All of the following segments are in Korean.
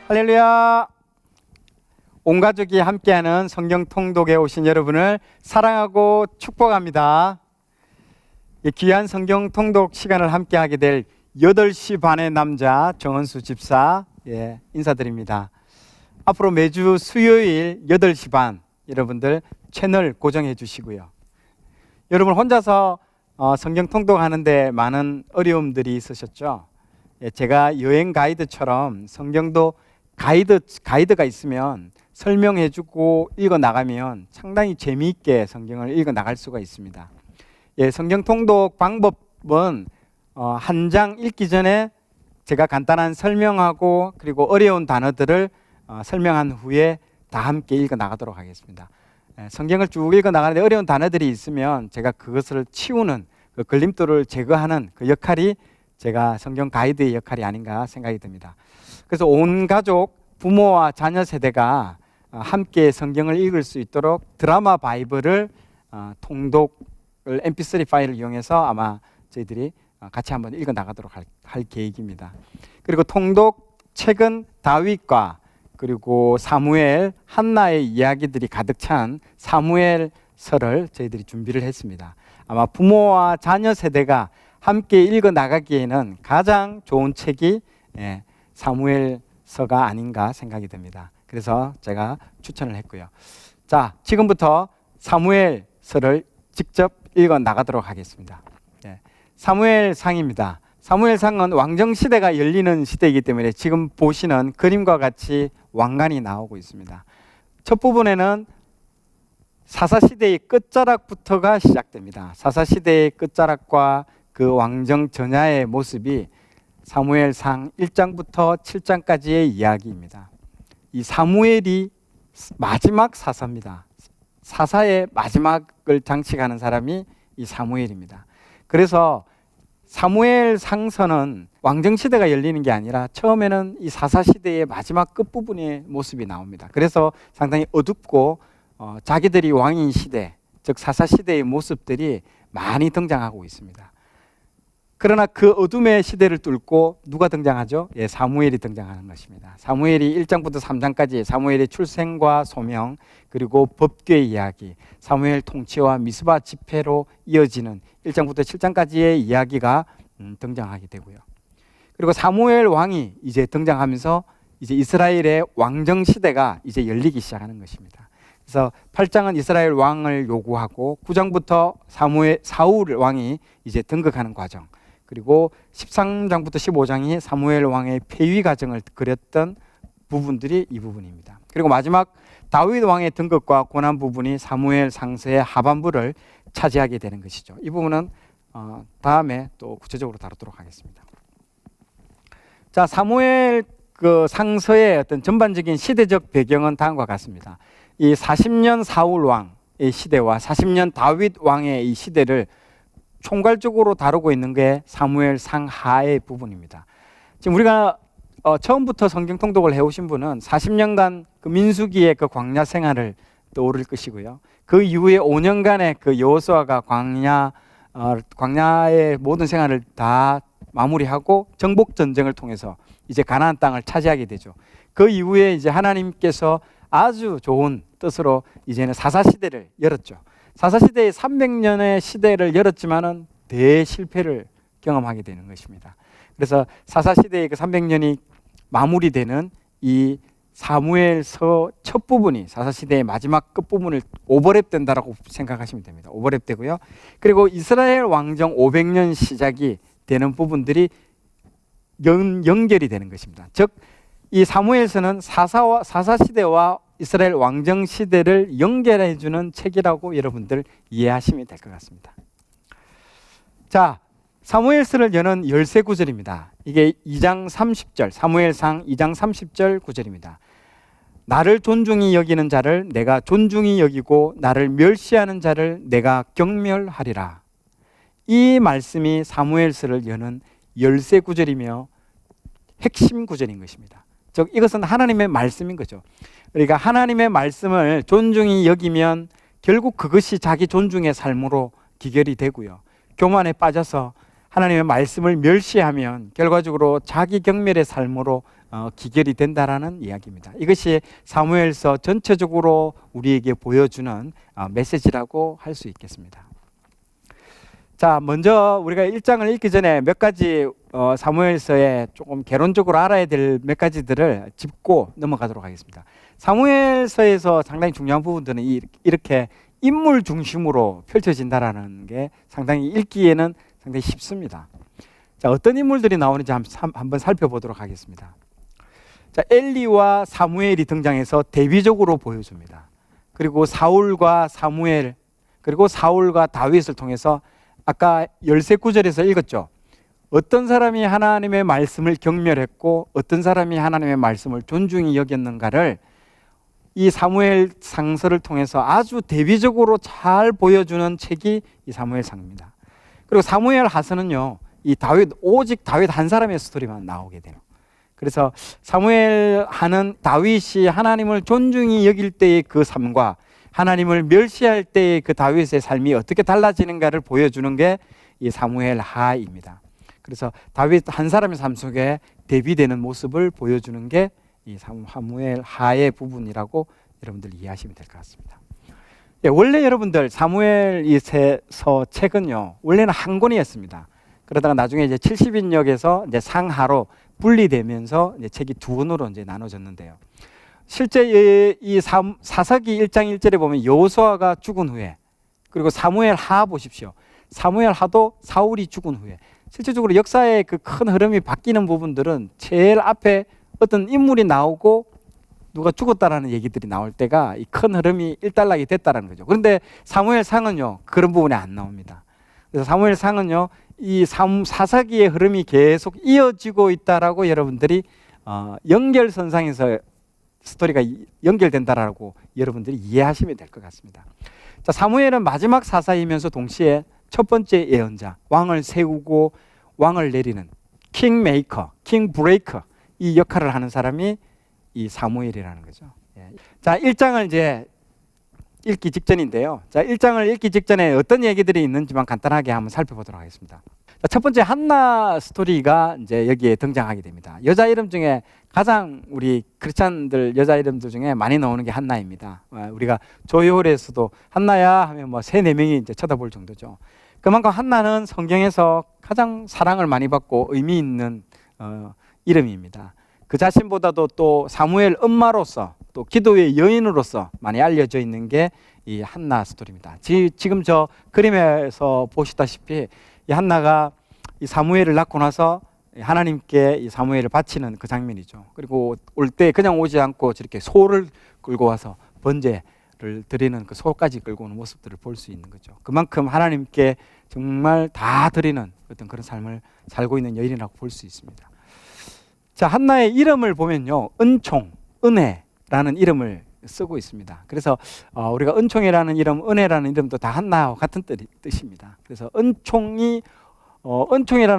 할렐루야. 온 가족이 함께하는 성경 통독에 오신 여러분을 사랑하고 축복합니다. 귀한 성경 통독 시간을 함께하게 될 8시 반의 남자 정은수 집사 인사드립니다. 앞으로 매주 수요일 8시 반 여러분들 채널 고정해 주시고요. 여러분 혼자서 성경 통독하는데 많은 어려움들이 있으셨죠? 제가 여행 가이드처럼 성경도 가이드가 있으면 설명해 주고 읽어 나가면 상당히 재미있게 성경을 읽어 나갈 수가 있습니다. 성경 통독 방법은 한 장 읽기 전에 제가 간단한 설명하고 그리고 어려운 단어들을 설명한 후에 다 함께 읽어 나가도록 하겠습니다. 성경을 쭉 읽어 나가는데 어려운 단어들이 있으면 제가 그것을 치우는 그 걸림돌을 제거하는 그 역할이 제가 성경 가이드의 역할이 아닌가 생각이 듭니다. 그래서 온 가족, 부모와 자녀 세대가 함께 성경을 읽을 수 있도록 드라마 바이블을 통독을 mp3 파일을 이용해서 아마 저희들이 같이 한번 읽어 나가도록 할 계획입니다. 그리고 통독 책은 다윗과 그리고 사무엘, 한나의 이야기들이 가득 찬 사무엘서를 저희들이 준비를 했습니다. 아마 부모와 자녀 세대가 함께 읽어 나가기에는 가장 좋은 책이 사무엘서가 아닌가 생각이 듭니다. 그래서 제가 추천을 했고요. 자, 지금부터 사무엘서를 직접 읽어 나가도록 하겠습니다. 사무엘상입니다. 사무엘상은 왕정시대가 열리는 시대이기 때문에 지금 보시는 그림과 같이 왕관이 나오고 있습니다. 첫 부분에는 사사시대의 끝자락부터가 시작됩니다. 사사시대의 끝자락과 그 왕정 전야의 모습이 사무엘상 1장부터 7장까지의 이야기입니다. 이 사무엘이 마지막 사사입니다. 사사의 마지막을 장식하는 사람이 이 사무엘입니다. 그래서 사무엘 상서는 왕정시대가 열리는 게 아니라 처음에는 이 사사시대의 마지막 끝부분의 모습이 나옵니다. 그래서 상당히 어둡고 자기들이 왕인 시대, 즉 사사시대의 모습들이 많이 등장하고 있습니다. 그러나 그 어둠의 시대를 뚫고 누가 등장하죠? 사무엘이 등장하는 것입니다. 사무엘이 1장부터 3장까지 사무엘의 출생과 소명, 그리고 법궤의 이야기, 사무엘 통치와 미스바 집회로 이어지는 1장부터 7장까지의 이야기가 등장하게 되고요. 그리고 사무엘 왕이 이제 등장하면서 이제 이스라엘의 왕정 시대가 이제 열리기 시작하는 것입니다. 그래서 8장은 이스라엘 왕을 요구하고 9장부터 사울 왕이 이제 등극하는 과정, 그리고 13장부터 15장이 사무엘 왕의 폐위 과정을 그렸던 부분들이 이 부분입니다. 그리고 마지막 다윗 왕의 등극과 고난 부분이 사무엘 상서의 하반부를 차지하게 되는 것이죠. 이 부분은 다음에 또 구체적으로 다루도록 하겠습니다. 자, 사무엘 그 상서의 어떤 전반적인 시대적 배경은 다음과 같습니다. 이 40년 사울 왕의 시대와 40년 다윗 왕의 이 시대를 총괄적으로 다루고 있는 게 사무엘 상하의 부분입니다. 지금 우리가 처음부터 성경 통독을 해오신 분은 40년간 그 민수기의 그 광야 생활을 떠오를 것이고요. 그 이후에 5년간의 그 여호수아가 광야의 모든 생활을 다 마무리하고 정복 전쟁을 통해서 이제 가나안 땅을 차지하게 되죠. 그 이후에 이제 하나님께서 아주 좋은 뜻으로 이제는 사사시대를 열었죠. 사사시대의 300년의 시대를 열었지만은 대실패를 경험하게 되는 것입니다. 그래서 사사시대의 그 300년이 마무리되는 이 사무엘서 첫 부분이 사사시대의 마지막 끝부분을 오버랩된다라고 생각하시면 됩니다. 오버랩되고요. 그리고 이스라엘 왕정 500년 시작이 되는 부분들이 연결이 되는 것입니다. 즉, 이 사무엘서는 사사시대와 이스라엘 왕정 시대를 연결해 주는 책이라고 여러분들 이해하시면 될 것 같습니다. 자, 사무엘서를 여는 13구절입니다. 이게 2장 30절, 사무엘상 2장 30절 구절입니다. 나를 존중히 여기는 자를 내가 존중히 여기고 나를 멸시하는 자를 내가 경멸하리라. 이 말씀이 사무엘서를 여는 13구절이며 핵심 구절인 것입니다. 즉, 이것은 하나님의 말씀인 거죠. 그러니까 하나님의 말씀을 존중히 여기면 결국 그것이 자기 존중의 삶으로 기결이 되고요. 교만에 빠져서 하나님의 말씀을 멸시하면 결과적으로 자기 경멸의 삶으로 기결이 된다라는 이야기입니다. 이것이 사무엘서 전체적으로 우리에게 보여주는 메시지라고 할 수 있겠습니다. 자, 먼저 우리가 1장을 읽기 전에 몇 가지 사무엘서에 조금 개론적으로 알아야 될 몇 가지들을 짚고 넘어가도록 하겠습니다. 사무엘서에서 상당히 중요한 부분들은 이렇게 인물 중심으로 펼쳐진다라는 게 상당히 읽기에는 상당히 쉽습니다. 자, 어떤 인물들이 나오는지 한번 살펴보도록 하겠습니다. 자, 엘리와 사무엘이 등장해서 대비적으로 보여줍니다. 그리고 사울과 사무엘, 그리고 사울과 다윗을 통해서 아까 13구절에서 읽었죠. 어떤 사람이 하나님의 말씀을 경멸했고 어떤 사람이 하나님의 말씀을 존중히 여겼는가를 이 사무엘 상서를 통해서 아주 대비적으로 잘 보여주는 책이 이 사무엘상입니다. 그리고 사무엘 하서는요, 이 다윗, 오직 다윗 한 사람의 스토리만 나오게 돼요. 그래서 사무엘 하는 다윗이 하나님을 존중히 여길 때의 그 삶과 하나님을 멸시할 때의 그 다윗의 삶이 어떻게 달라지는가를 보여주는 게 이 사무엘 하입니다. 그래서 다윗 한 사람의 삶 속에 대비되는 모습을 보여주는 게 이 사무엘 하의 부분이라고 여러분들 이해하시면 될 것 같습니다. 예, 원래 여러분들 사무엘서 책은요, 원래는 한 권이었습니다. 그러다가 나중에 이제 70인역에서 이제 상하로 분리되면서 이제 책이 두 권으로 이제 나눠졌는데요. 실제 이 사사기 1장 1절에 보면 여호수아가 죽은 후에, 그리고 사무엘 하 보십시오. 사무엘 하도 사울이 죽은 후에, 실질적으로 역사의 그 큰 흐름이 바뀌는 부분들은 제일 앞에 어떤 인물이 나오고 누가 죽었다라는 얘기들이 나올 때가 이 큰 흐름이 일단락이 됐다라는 거죠. 그런데 사무엘상은요, 그런 부분이 안 나옵니다. 그래서 사무엘상은요, 이 사사기의 흐름이 계속 이어지고 있다라고 여러분들이 연결선상에서 스토리가 연결된다라고 여러분들이 이해하시면 될 것 같습니다. 자, 사무엘은 마지막 사사이면서 동시에 첫 번째 예언자, 왕을 세우고 왕을 내리는 킹 메이커, 킹 브레이커, 이 역할을 하는 사람이 이 사무엘이라는 거죠. 자, 1장을 이제 읽기 직전인데요. 자, 1장을 읽기 직전에 어떤 얘기들이 있는지만 간단하게 한번 살펴보도록 하겠습니다. 자, 첫 번째 한나 스토리가 이제 여기에 등장하게 됩니다. 여자 이름 중에 가장 우리 크리스찬들 여자 이름들 중에 많이 나오는 게 한나입니다. 우리가 조효홀에서도 한나야 하면 뭐 3-4명이 이제 쳐다볼 정도죠. 그만큼 한나는 성경에서 가장 사랑을 많이 받고 의미 있는 이름입니다. 그 자신보다도 또 사무엘 엄마로서 또 기도의 여인으로서 많이 알려져 있는 게 이 한나 스토리입니다. 지금 저 그림에서 보시다시피 이 한나가 이 사무엘을 낳고 나서 하나님께 이 사무엘을 바치는 그 장면이죠. 그리고 올 때 그냥 오지 않고 저렇게 소를 끌고 와서 번제를 드리는 그 소까지 끌고 오는 모습들을 볼 수 있는 거죠. 그만큼 하나님께 정말 다 드리는 어떤 그런 삶을 살고 있는 여인이라고 볼 수 있습니다. 자, 한나의 이름을 보면요, 은총, 은혜라는 이름을 쓰고 있습니다. 그래서 우리가 은총이라는 이름, 은혜라는 이름도 다 한나와 같은 뜻입니다. 그래서 은총이라는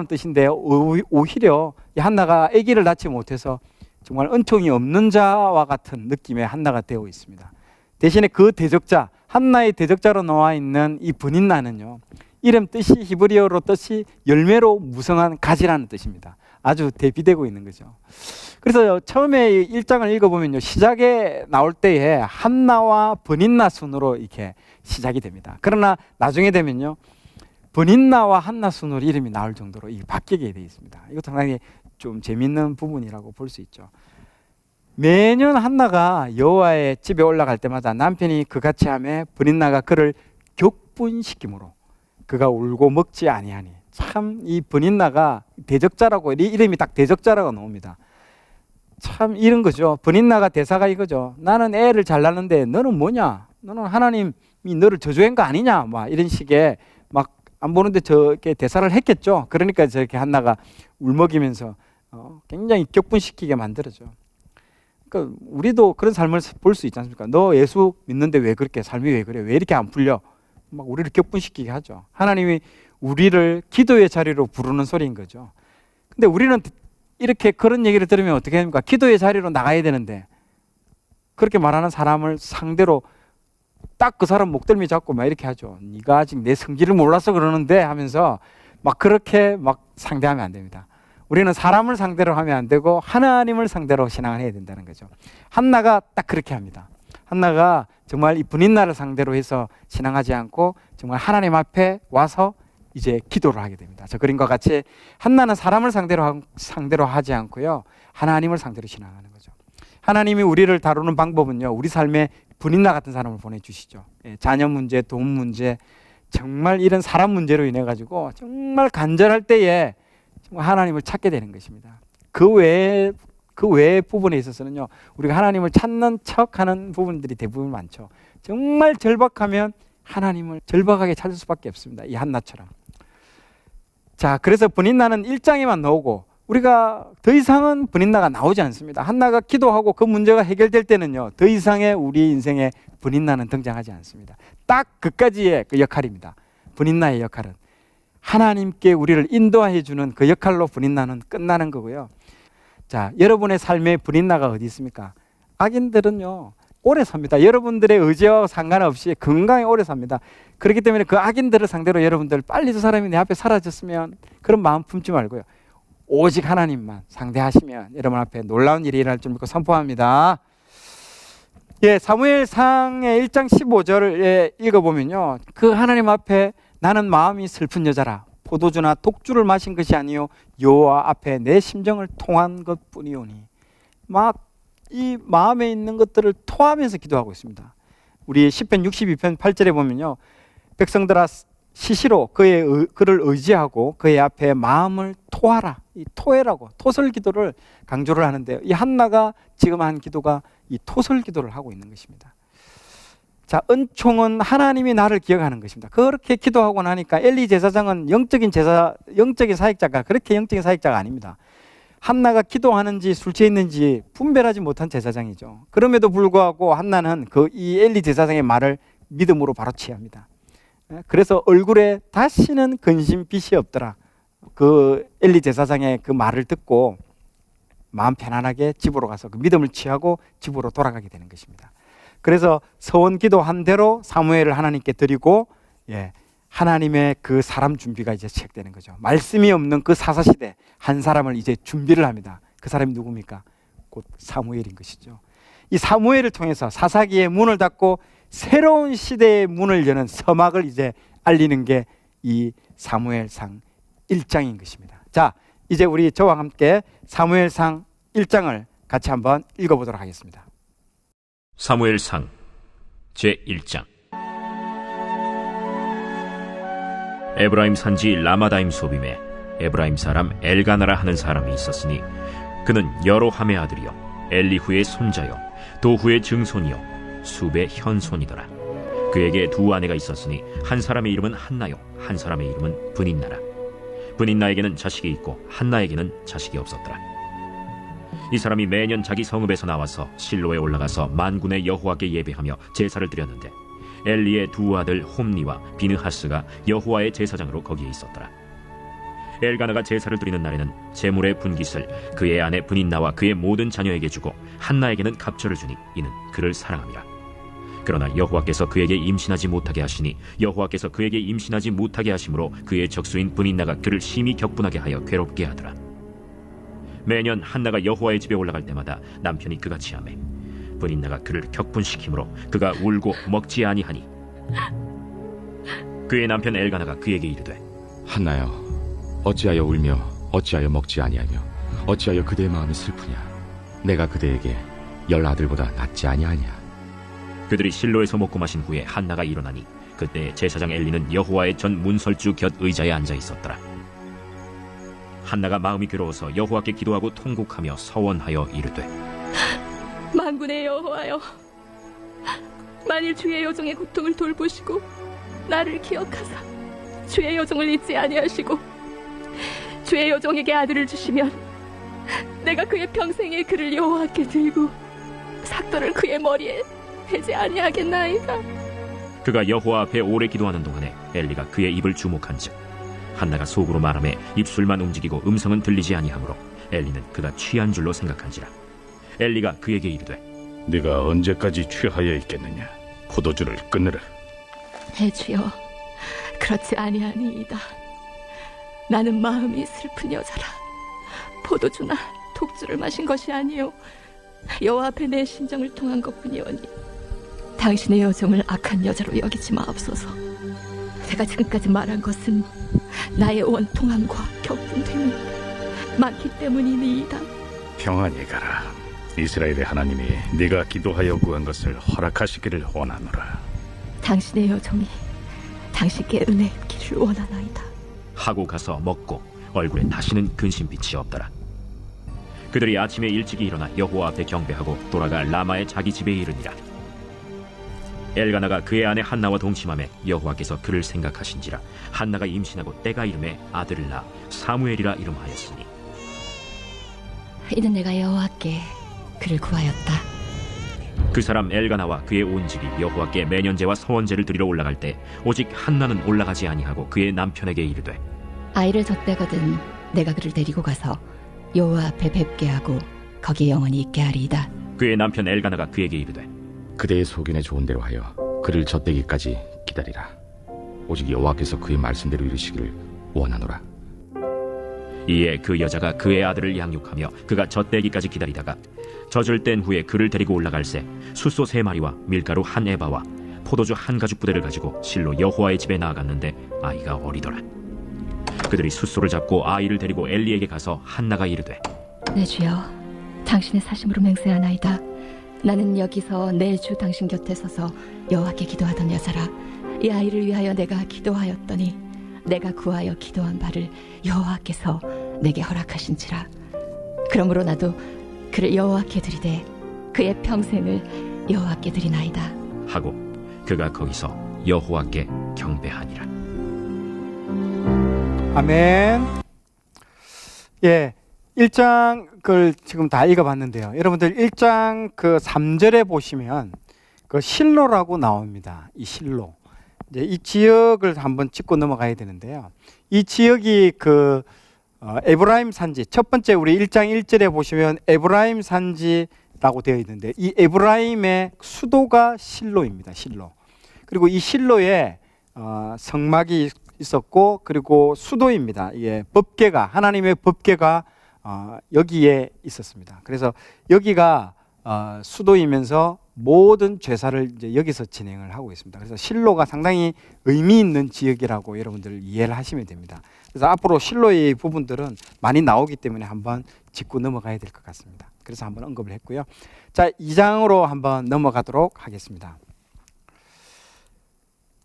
뜻인데 오히려 이 한나가 아기를 낳지 못해서 정말 은총이 없는 자와 같은 느낌의 한나가 되어 있습니다. 대신에 그 대적자, 한나의 대적자로 나와 있는 이 브닌나는요, 이름 뜻이 히브리어로 뜻이 열매로 무성한 가지라는 뜻입니다. 아주 대비되고 있는 거죠. 그래서 처음에 1장을 읽어보면요, 시작에 나올 때에 한나와 브닌나 순으로 이렇게 시작이 됩니다. 그러나 나중에 되면요, 브닌나와 한나 순으로 이름이 나올 정도로 바뀌게 되어 있습니다. 이것도 상당히 좀 재밌는 부분이라고 볼 수 있죠. 매년 한나가 여호와의 집에 올라갈 때마다 남편이 그같이 하매 브닌나가 그를 격분시키므로 그가 울고 먹지 아니하니. 참 이 브닌나가 대적자라고, 이름이 딱 대적자라고 나옵니다. 참 이런 거죠. 브닌나가 대사가 이거죠. 나는 애를 잘 낳는데 너는 뭐냐? 너는 하나님이 너를 저주한 거 아니냐? 막 이런 식의 막 안 보는데 저렇게 대사를 했겠죠. 그러니까 저렇게 한나가 울먹이면서 굉장히 격분시키게 만들어져. 그러니까 우리도 그런 삶을 볼 수 있지 않습니까? 너 예수 믿는데 왜 그렇게 삶이 왜 그래? 왜 이렇게 안 풀려? 막 우리를 격분시키게 하죠. 하나님이 우리를 기도의 자리로 부르는 소리인 거죠. 근데 우리는 이렇게 그런 얘기를 들으면 어떻게 합니까? 기도의 자리로 나가야 되는데 그렇게 말하는 사람을 상대로 딱 그 사람 목덜미 잡고 막 이렇게 하죠. 네가 아직 내 성질을 몰라서 그러는데 하면서 막 그렇게 막 상대하면 안 됩니다. 우리는 사람을 상대로 하면 안 되고 하나님을 상대로 신앙을 해야 된다는 거죠. 한나가 딱 그렇게 합니다. 한나가 정말 이 분인나를 상대로 해서 신앙하지 않고 정말 하나님 앞에 와서 이제 기도를 하게 됩니다. 저 그림과 같이 한나는 사람을 상대로 하지 않고요, 하나님을 상대로 신앙하는 거죠. 하나님이 우리를 다루는 방법은요, 우리 삶에 분인나 같은 사람을 보내주시죠. 자녀 문제, 돈 문제, 정말 이런 사람 문제로 인해 가지고 정말 간절할 때에 정말 하나님을 찾게 되는 것입니다. 그 외에 부분에 있어서는요, 우리가 하나님을 찾는 척하는 부분들이 대부분 많죠. 정말 절박하면 하나님을 절박하게 찾을 수밖에 없습니다. 이 한나처럼. 자, 그래서 분인나는 1장에만 나오고 우리가 더 이상은 분인나가 나오지 않습니다. 한나가 기도하고 그 문제가 해결될 때는요, 더 이상의 우리 인생에 분인나는 등장하지 않습니다. 딱 그까지의 그 역할입니다. 분인나의 역할은 하나님께 우리를 인도해 주는 그 역할로 분인나는 끝나는 거고요. 자, 여러분의 삶에 분인나가 어디 있습니까? 악인들은요, 오래 삽니다. 여러분들의 의지와 상관없이 건강히 오래 삽니다. 그렇기 때문에 그 악인들을 상대로 여러분들 빨리 저 사람이 내 앞에 사라졌으면 그런 마음 품지 말고요, 오직 하나님만 상대하시면 여러분 앞에 놀라운 일이 일어날 줄 믿고 선포합니다. 예, 사무엘상의 1장 15절을 읽어보면요, 그 하나님 앞에 나는 마음이 슬픈 여자라 포도주나 독주를 마신 것이 아니요 여호와 앞에 내 심정을 통한 것뿐이오니, 막 이 마음에 있는 것들을 토하면서 기도하고 있습니다. 우리 시편 62편 8절에 보면요, 백성들아 시시로 그를 의지하고 그의 앞에 마음을 토하라, 이 토해라고 토설 기도를 강조를 하는데요, 이 한나가 지금 한 기도가 이 토설 기도를 하고 있는 것입니다. 자, 은총은 하나님이 나를 기억하는 것입니다. 그렇게 기도하고 나니까 엘리 제사장은 영적인 사역자가 그렇게 영적인 사역자가 아닙니다. 한나가 기도하는지 술 취해 있는지 분별하지 못한 제사장이죠. 그럼에도 불구하고 한나는 이 엘리 제사장의 말을 믿음으로 바로 취합니다. 그래서 얼굴에 다시는 근심 빛이 없더라. 그 엘리 제사장의 그 말을 듣고 마음 편안하게 집으로 가서 그 믿음을 취하고 집으로 돌아가게 되는 것입니다. 그래서 서원 기도한 대로 사무엘을 하나님께 드리고, 하나님의 그 사람 준비가 이제 시작되는 거죠. 말씀이 없는 그 사사시대 한 사람을 이제 준비를 합니다. 그 사람이 누굽니까? 곧 사무엘인 것이죠. 이 사무엘을 통해서 사사기의 문을 닫고 새로운 시대의 문을 여는 서막을 이제 알리는 게 이 사무엘상 1장인 것입니다. 자, 이제 우리 저와 함께 사무엘상 1장을 같이 한번 읽어보도록 하겠습니다. 사무엘상 제1장. 에브라임 산지 라마다임 소빔에 에브라임 사람 엘가나라 하는 사람이 있었으니 그는 여로함의 아들이요 엘리후의 손자요 도후의 증손이요 숲의 현손이더라. 그에게 두 아내가 있었으니 한 사람의 이름은 한나요 한 사람의 이름은 분인나라. 분인나에게는 자식이 있고 한나에게는 자식이 없었더라. 이 사람이 매년 자기 성읍에서 나와서 실로에 올라가서 만군의 여호와께 예배하며 제사를 드렸는데 엘리의 두 아들 홈니와 비느하스가 여호와의 제사장으로 거기에 있었더라. 엘가나가 제사를 드리는 날에는 제물의 분깃을 그의 아내 분인나와 그의 모든 자녀에게 주고 한나에게는 갑절을 주니 이는 그를 사랑함이라. 그러나 여호와께서 그에게 임신하지 못하게 하시니 여호와께서 그에게 임신하지 못하게 하심으로 그의 적수인 분인나가 그를 심히 격분하게 하여 괴롭게 하더라. 매년 한나가 여호와의 집에 올라갈 때마다 남편이 그같이 하매 분인나가 그를 격분시키므로 그가 울고 먹지 아니하니 그의 남편 엘가나가 그에게 이르되 한나여, 어찌하여 울며 어찌하여 먹지 아니하며 어찌하여 그대의 마음이 슬프냐? 내가 그대에게 10아들보다 낫지 아니하냐? 그들이 실로에서 먹고 마신 후에 한나가 일어나니 그때 제사장 엘리는 여호와의 전 문설주 곁 의자에 앉아 있었더라. 한나가 마음이 괴로워서 여호와께 기도하고 통곡하며 서원하여 이르되 만군의 여호와여, 만일 주의 여종의 고통을 돌보시고 나를 기억하사 주의 여종을 잊지 아니하시고 주의 여종에게 아들을 주시면 내가 그의 평생에 그를 여호와께 들고 삭도를 그의 머리에 대지 아니하겠나이다. 그가 여호와 앞에 오래 기도하는 동안에 엘리가 그의 입을 주목한즉 한나가 속으로 말하며 입술만 움직이고 음성은 들리지 아니하므로 엘리는 그가 취한 줄로 생각한지라. 엘리가 그에게 이르되 네가 언제까지 취하여 있겠느냐? 포도주를 끊으라. 내 주여, 그렇지 아니하니이다. 나는 마음이 슬픈 여자라. 포도주나 독주를 마신 것이 아니요 여호와 앞에 내 심정을 통한 것뿐이오니 당신의 여종을 악한 여자로 여기지 마옵소서. 내가 지금까지 말한 것은 나의 원통함과 격분됨이 많기 때문이니이다. 평안히 가라. 이스라엘의 하나님이 네가 기도하여 구한 것을 허락하시기를 원하노라. 당신의 여종이 당신께 은혜 입기를 원하나이다. 하고 가서 먹고 얼굴에 다시는 근심빛이 없더라. 그들이 아침에 일찍이 일어나 여호와 앞에 경배하고 돌아가 라마의 자기 집에 이르니라. 엘가나가 그의 아내 한나와 동침함에 여호와께서 그를 생각하신지라. 한나가 임신하고 때가 이름에 아들을 낳아 사무엘이라 이름하였으니 이는 내가 여호와께 그를 구하였다. 그 사람 엘가나와 그의 온 집이 여호와께 매년제와 서원제를 드리러 올라갈 때 오직 한나는 올라가지 아니하고 그의 남편에게 이르되 아이를 젖대거든 내가 그를 데리고 가서 여호와 앞에 뵙게 하고 거기에 영원히 있게 하리이다. 그의 남편 엘가나가 그에게 이르되 그대의 소견에 좋은 대로 하여 그를 젖대기까지 기다리라. 오직 여호와께서 그의 말씀대로 이루시기를 원하노라. 이에 그 여자가 그의 아들을 양육하며 그가 젖대기까지 기다리다가 젖을 뗀 후에 그를 데리고 올라갈새 숫소 3마리와 밀가루 1에바와 포도주 1가죽 부대를 가지고 실로 여호와의 집에 나아갔는데 아이가 어리더라. 그들이 숫소를 잡고 아이를 데리고 엘리에게 가서 한나가 이르되 내 주여 당신의 사심으로 맹세하나이다. 나는 여기서 내 주 당신 곁에 서서 여호와께 기도하던 여자라. 이 아이를 위하여 내가 기도하였더니 내가 구하여 기도한 바를 여호와께서 내게 허락하신지라. 그러므로 나도 그를 여호와께 드리되 그의 평생을 여호와께 드리나이다 하고 그가 거기서 여호와께 경배하니라. 아멘. 예, 1장 걸 지금 다 읽어봤는데요. 여러분들 1장 그 3절에 보시면 그 실로라고 나옵니다. 이 실로. 이제 이 지역을 한번 짚고 넘어가야 되는데요. 이 지역이 그 에브라임 산지, 첫 번째 우리 1장 1절에 보시면 에브라임 산지라고 되어 있는데 이 에브라임의 수도가 실로입니다. 실로. 그리고 이 실로에 성막이 있었고 그리고 수도입니다. 이게 법궤가 하나님의 법궤가 여기에 있었습니다. 그래서 여기가 수도이면서 모든 제사를 이제 여기서 진행을 하고 있습니다. 그래서 실로가 상당히 의미 있는 지역이라고 여러분들 이해를 하시면 됩니다. 그래서 앞으로 실로의 부분들은 많이 나오기 때문에 한번 짚고 넘어가야 될 것 같습니다. 그래서 한번 언급을 했고요. 자, 2장으로 한번 넘어가도록 하겠습니다.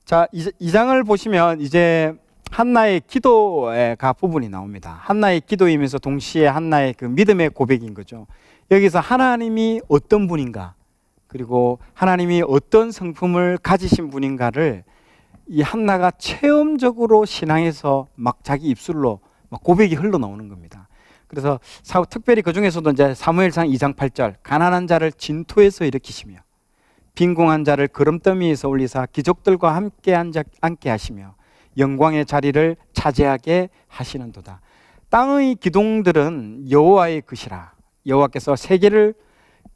자, 2장을 보시면 이제 한나의 기도가 부분이 나옵니다. 한나의 기도이면서 동시에 한나의 그 믿음의 고백인 거죠. 여기서 하나님이 어떤 분인가, 그리고 하나님이 어떤 성품을 가지신 분인가를 이 한나가 체험적으로 신앙에서 막 자기 입술로 막 고백이 흘러나오는 겁니다. 그래서 특별히 그 중에서도 이제 사무엘상 2장 8절 가난한 자를 진토에서 일으키시며 빈궁한 자를 거름더미에서 올리사 기족들과 함께 앉게 하시며 영광의 자리를 차지하게 하시는도다. 땅의 기둥들은 여호와의 것이라. 여호와께서 세계를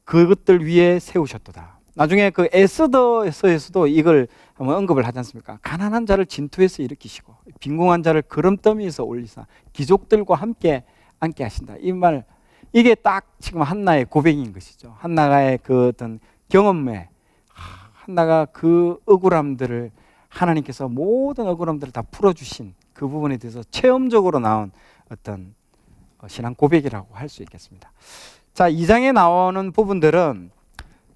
그것들 위에 세우셨도다. 나중에 그 에스더에서도 이걸 한번 언급을 하지 않습니까? 가난한 자를 진토에서 일으키시고 빈궁한 자를 거름더미에서 올리사 기족들과 함께 앉게 하신다. 이 말, 이게 딱 지금 한나의 고백인 것이죠. 한나의 그 어떤 경험에 한나가 그 억울함들을 하나님께서 모든 억울함들을 다 풀어주신 그 부분에 대해서 체험적으로 나온 어떤 신앙 고백이라고 할 수 있겠습니다. 자, 2장에 나오는 부분들은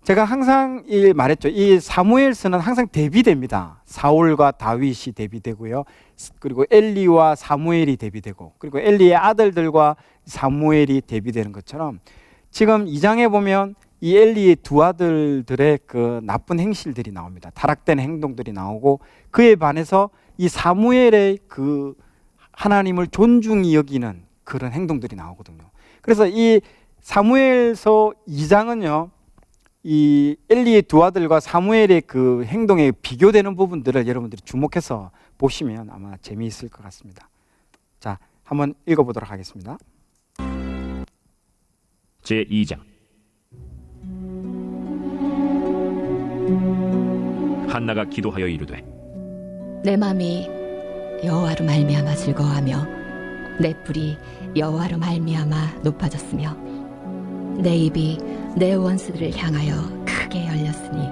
제가 항상 말했죠. 이 사무엘서는 항상 대비됩니다. 사울과 다윗이 대비되고요. 그리고 엘리와 사무엘이 대비되고, 그리고 엘리의 아들들과 사무엘이 대비되는 것처럼 지금 2장에 보면 이 엘리의 두 아들들의 그 나쁜 행실들이 나옵니다. 타락된 행동들이 나오고 그에 반해서 이 사무엘의 그 하나님을 존중히 여기는 그런 행동들이 나오거든요. 그래서 이 사무엘서 2장은요, 이 엘리의 두 아들과 사무엘의 그 행동에 비교되는 부분들을 여러분들이 주목해서 보시면 아마 재미있을 것 같습니다. 자, 한번 읽어보도록 하겠습니다. 제2장. 한나가 기도하여 이르되 내 마음이 여호와로 말미암아 즐거워하며 내 뿔이 여호와로 말미암아 높아졌으며 내 입이 내 원수들을 향하여 크게 열렸으니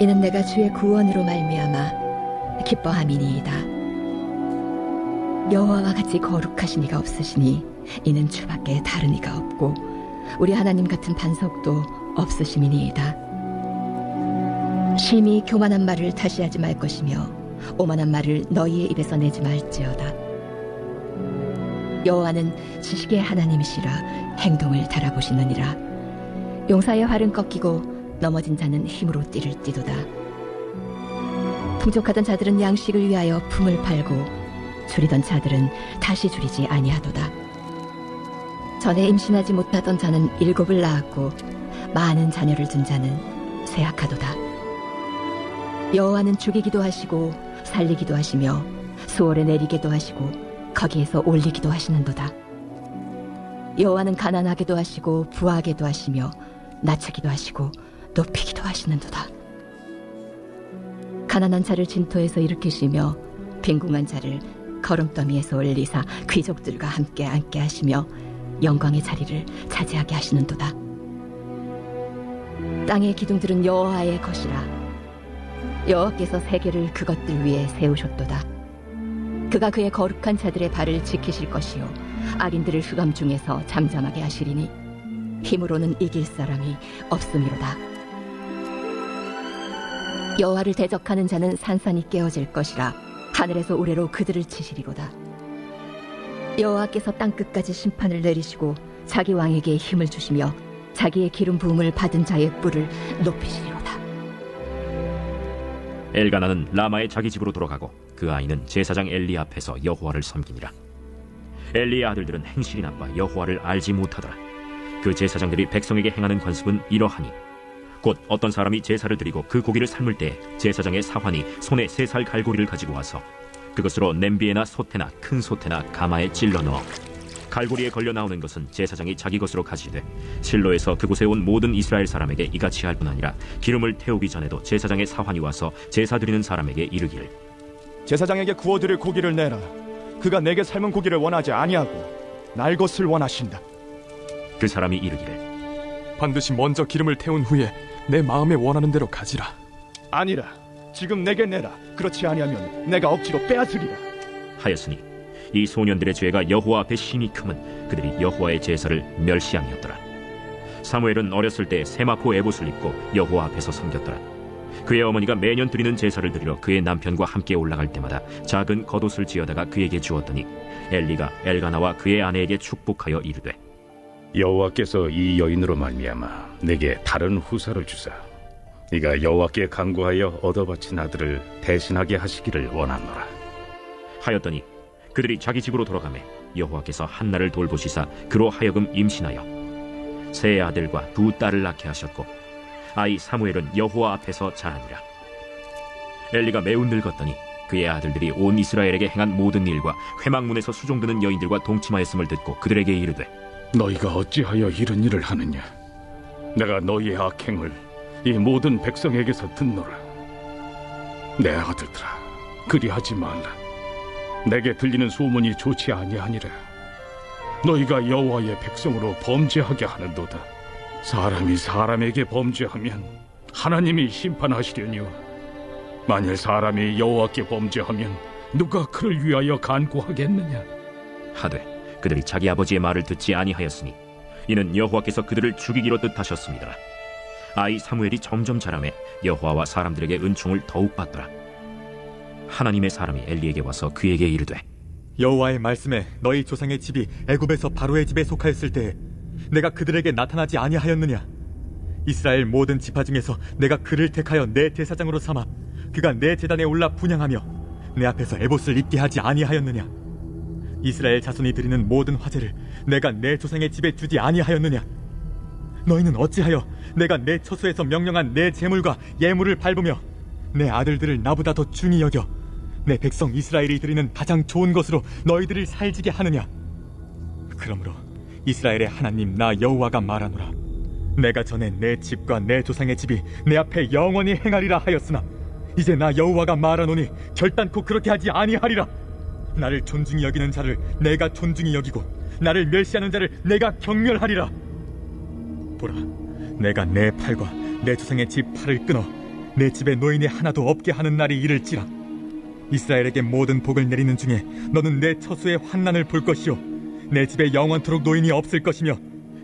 이는 내가 주의 구원으로 말미암아 기뻐함이니이다. 여호와와 같이 거룩하신 이가 없으시니 이는 주밖에 다른 이가 없고 우리 하나님 같은 반석도 없으심이니이다. 심히 교만한 말을 다시 하지 말 것이며 오만한 말을 너희의 입에서 내지 말지어다. 여호와는 지식의 하나님이시라 행동을 달아보시느니라. 용사의 활은 꺾이고 넘어진 자는 힘으로 띠를 띠도다. 풍족하던 자들은 양식을 위하여 품을 팔고 줄이던 자들은 다시 줄이지 아니하도다. 전에 임신하지 못하던 자는 7을 낳았고 많은 자녀를 둔 자는 쇠약하도다. 여호와는 죽이기도 하시고 살리기도 하시며 수월에 내리기도 하시고 거기에서 올리기도 하시는도다. 여호와는 가난하게도 하시고 부하게도 하시며 낮추기도 하시고 높이기도 하시는도다. 가난한 자를 진토에서 일으키시며 빈궁한 자를 거름더미에서 올리사 귀족들과 함께 앉게 하시며 영광의 자리를 차지하게 하시는도다. 땅의 기둥들은 여호와의 것이라. 여호와께서 세계를 그것들 위에 세우셨도다. 그가 그의 거룩한 자들의 발을 지키실 것이요 악인들을 흑암 중에서 잠잠하게 하시리니 힘으로는 이길 사람이 없음이로다. 여호와를 대적하는 자는 산산이 깨어질 것이라. 하늘에서 우레로 그들을 치시리로다. 여호와께서 땅끝까지 심판을 내리시고 자기 왕에게 힘을 주시며 자기의 기름 부음을 받은 자의 뿔을 높이시리로다. 엘가나는 라마의 자기 집으로 돌아가고 그 아이는 제사장 엘리 앞에서 여호와를 섬기니라. 엘리의 아들들은 행실이 나빠 여호와를 알지 못하더라. 그 제사장들이 백성에게 행하는 관습은 이러하니 곧 어떤 사람이 제사를 드리고 그 고기를 삶을 때 제사장의 사환이 손에 3살 갈고리를 가지고 와서 그것으로 냄비에나 솥에나 큰 솥에나 가마에 찔러 넣어 갈고리에 걸려 나오는 것은 제사장이 자기 것으로 가지되 실로에서 그곳에 온 모든 이스라엘 사람에게 이같이 할 뿐 아니라 기름을 태우기 전에도 제사장의 사환이 와서 제사 드리는 사람에게 이르기를 제사장에게 구워드릴 고기를 내라. 그가 내게 삶은 고기를 원하지 아니하고 날 것을 원하신다. 그 사람이 이르기를 반드시 먼저 기름을 태운 후에 내 마음에 원하는 대로 가지라. 아니라 지금 내게 내라. 그렇지 아니하면 내가 억지로 빼앗으리라 하였으니 이 소년들의 죄가 여호와 앞에 심히 크면 그들이 여호와의 제사를 멸시함이었더라. 사무엘은 어렸을 때 세마포 에봇을 입고 여호와 앞에서 섬겼더라. 그의 어머니가 매년 드리는 제사를 드리러 그의 남편과 함께 올라갈 때마다 작은 겉옷을 지어다가 그에게 주었더니 엘리가 엘가나와 그의 아내에게 축복하여 이르되 여호와께서 이 여인으로 말미암아 내게 다른 후사를 주사 네가 여호와께 간구하여 얻어바친 아들을 대신하게 하시기를 원하노라 하였더니 그들이 자기 집으로 돌아가매 여호와께서 한나를 돌보시사 그로 하여금 임신하여 3 아들과 2 딸을 낳게 하셨고 아이 사무엘은 여호와 앞에서 자라니라. 엘리가 매우 늙었더니 그의 아들들이 온 이스라엘에게 행한 모든 일과 회막문에서 수종드는 여인들과 동침하였음을 듣고 그들에게 이르되 너희가 어찌하여 이런 일을 하느냐 내가 너희의 악행을 이 모든 백성에게서 듣노라 내 아들들아 그리하지 말라 내게 들리는 소문이 좋지 아니하니라 너희가 여호와의 백성으로 범죄하게 하는도다 사람이 사람에게 범죄하면 하나님이 심판하시려니와 만일 사람이 여호와께 범죄하면 누가 그를 위하여 간구하겠느냐 하되 그들이 자기 아버지의 말을 듣지 아니하였으니 이는 여호와께서 그들을 죽이기로 뜻하셨습니다. 아이 사무엘이 점점 자라매 여호와와 사람들에게 은총을 더욱 받더라. 하나님의 사람이 엘리에게 와서 그에게 이르되 여호와의 말씀에 너희 조상의 집이 애굽에서 바로의 집에 속하였을 때에 내가 그들에게 나타나지 아니하였느냐? 이스라엘 모든 지파 중에서 내가 그를 택하여 내 제사장으로 삼아 그가 내 제단에 올라 분향하며 내 앞에서 에봇을 입게 하지 아니하였느냐? 이스라엘 자손이 드리는 모든 화제를 내가 내 조상의 집에 주지 아니하였느냐? 너희는 어찌하여 내가 내 처소에서 명령한 내 제물과 예물을 밟으며 내 아들들을 나보다 더 중히 여겨 내 백성 이스라엘이 드리는 가장 좋은 것으로 너희들을 살지게 하느냐? 그러므로 이스라엘의 하나님 나 여호와가 말하노라. 내가 전에 내 집과 내 조상의 집이 내 앞에 영원히 행하리라 하였으나 이제 나 여호와가 말하노니 결단코 그렇게 하지 아니하리라. 나를 존중히 여기는 자를 내가 존중히 여기고 나를 멸시하는 자를 내가 경멸하리라. 보라, 내가 내 팔과 내 조상의 집 팔을 끊어 내 집에 노인이 하나도 없게 하는 날이 이를지라. 이스라엘에게 모든 복을 내리는 중에 너는 내 처소의 환난을 볼 것이요 내 집에 영원토록 노인이 없을 것이며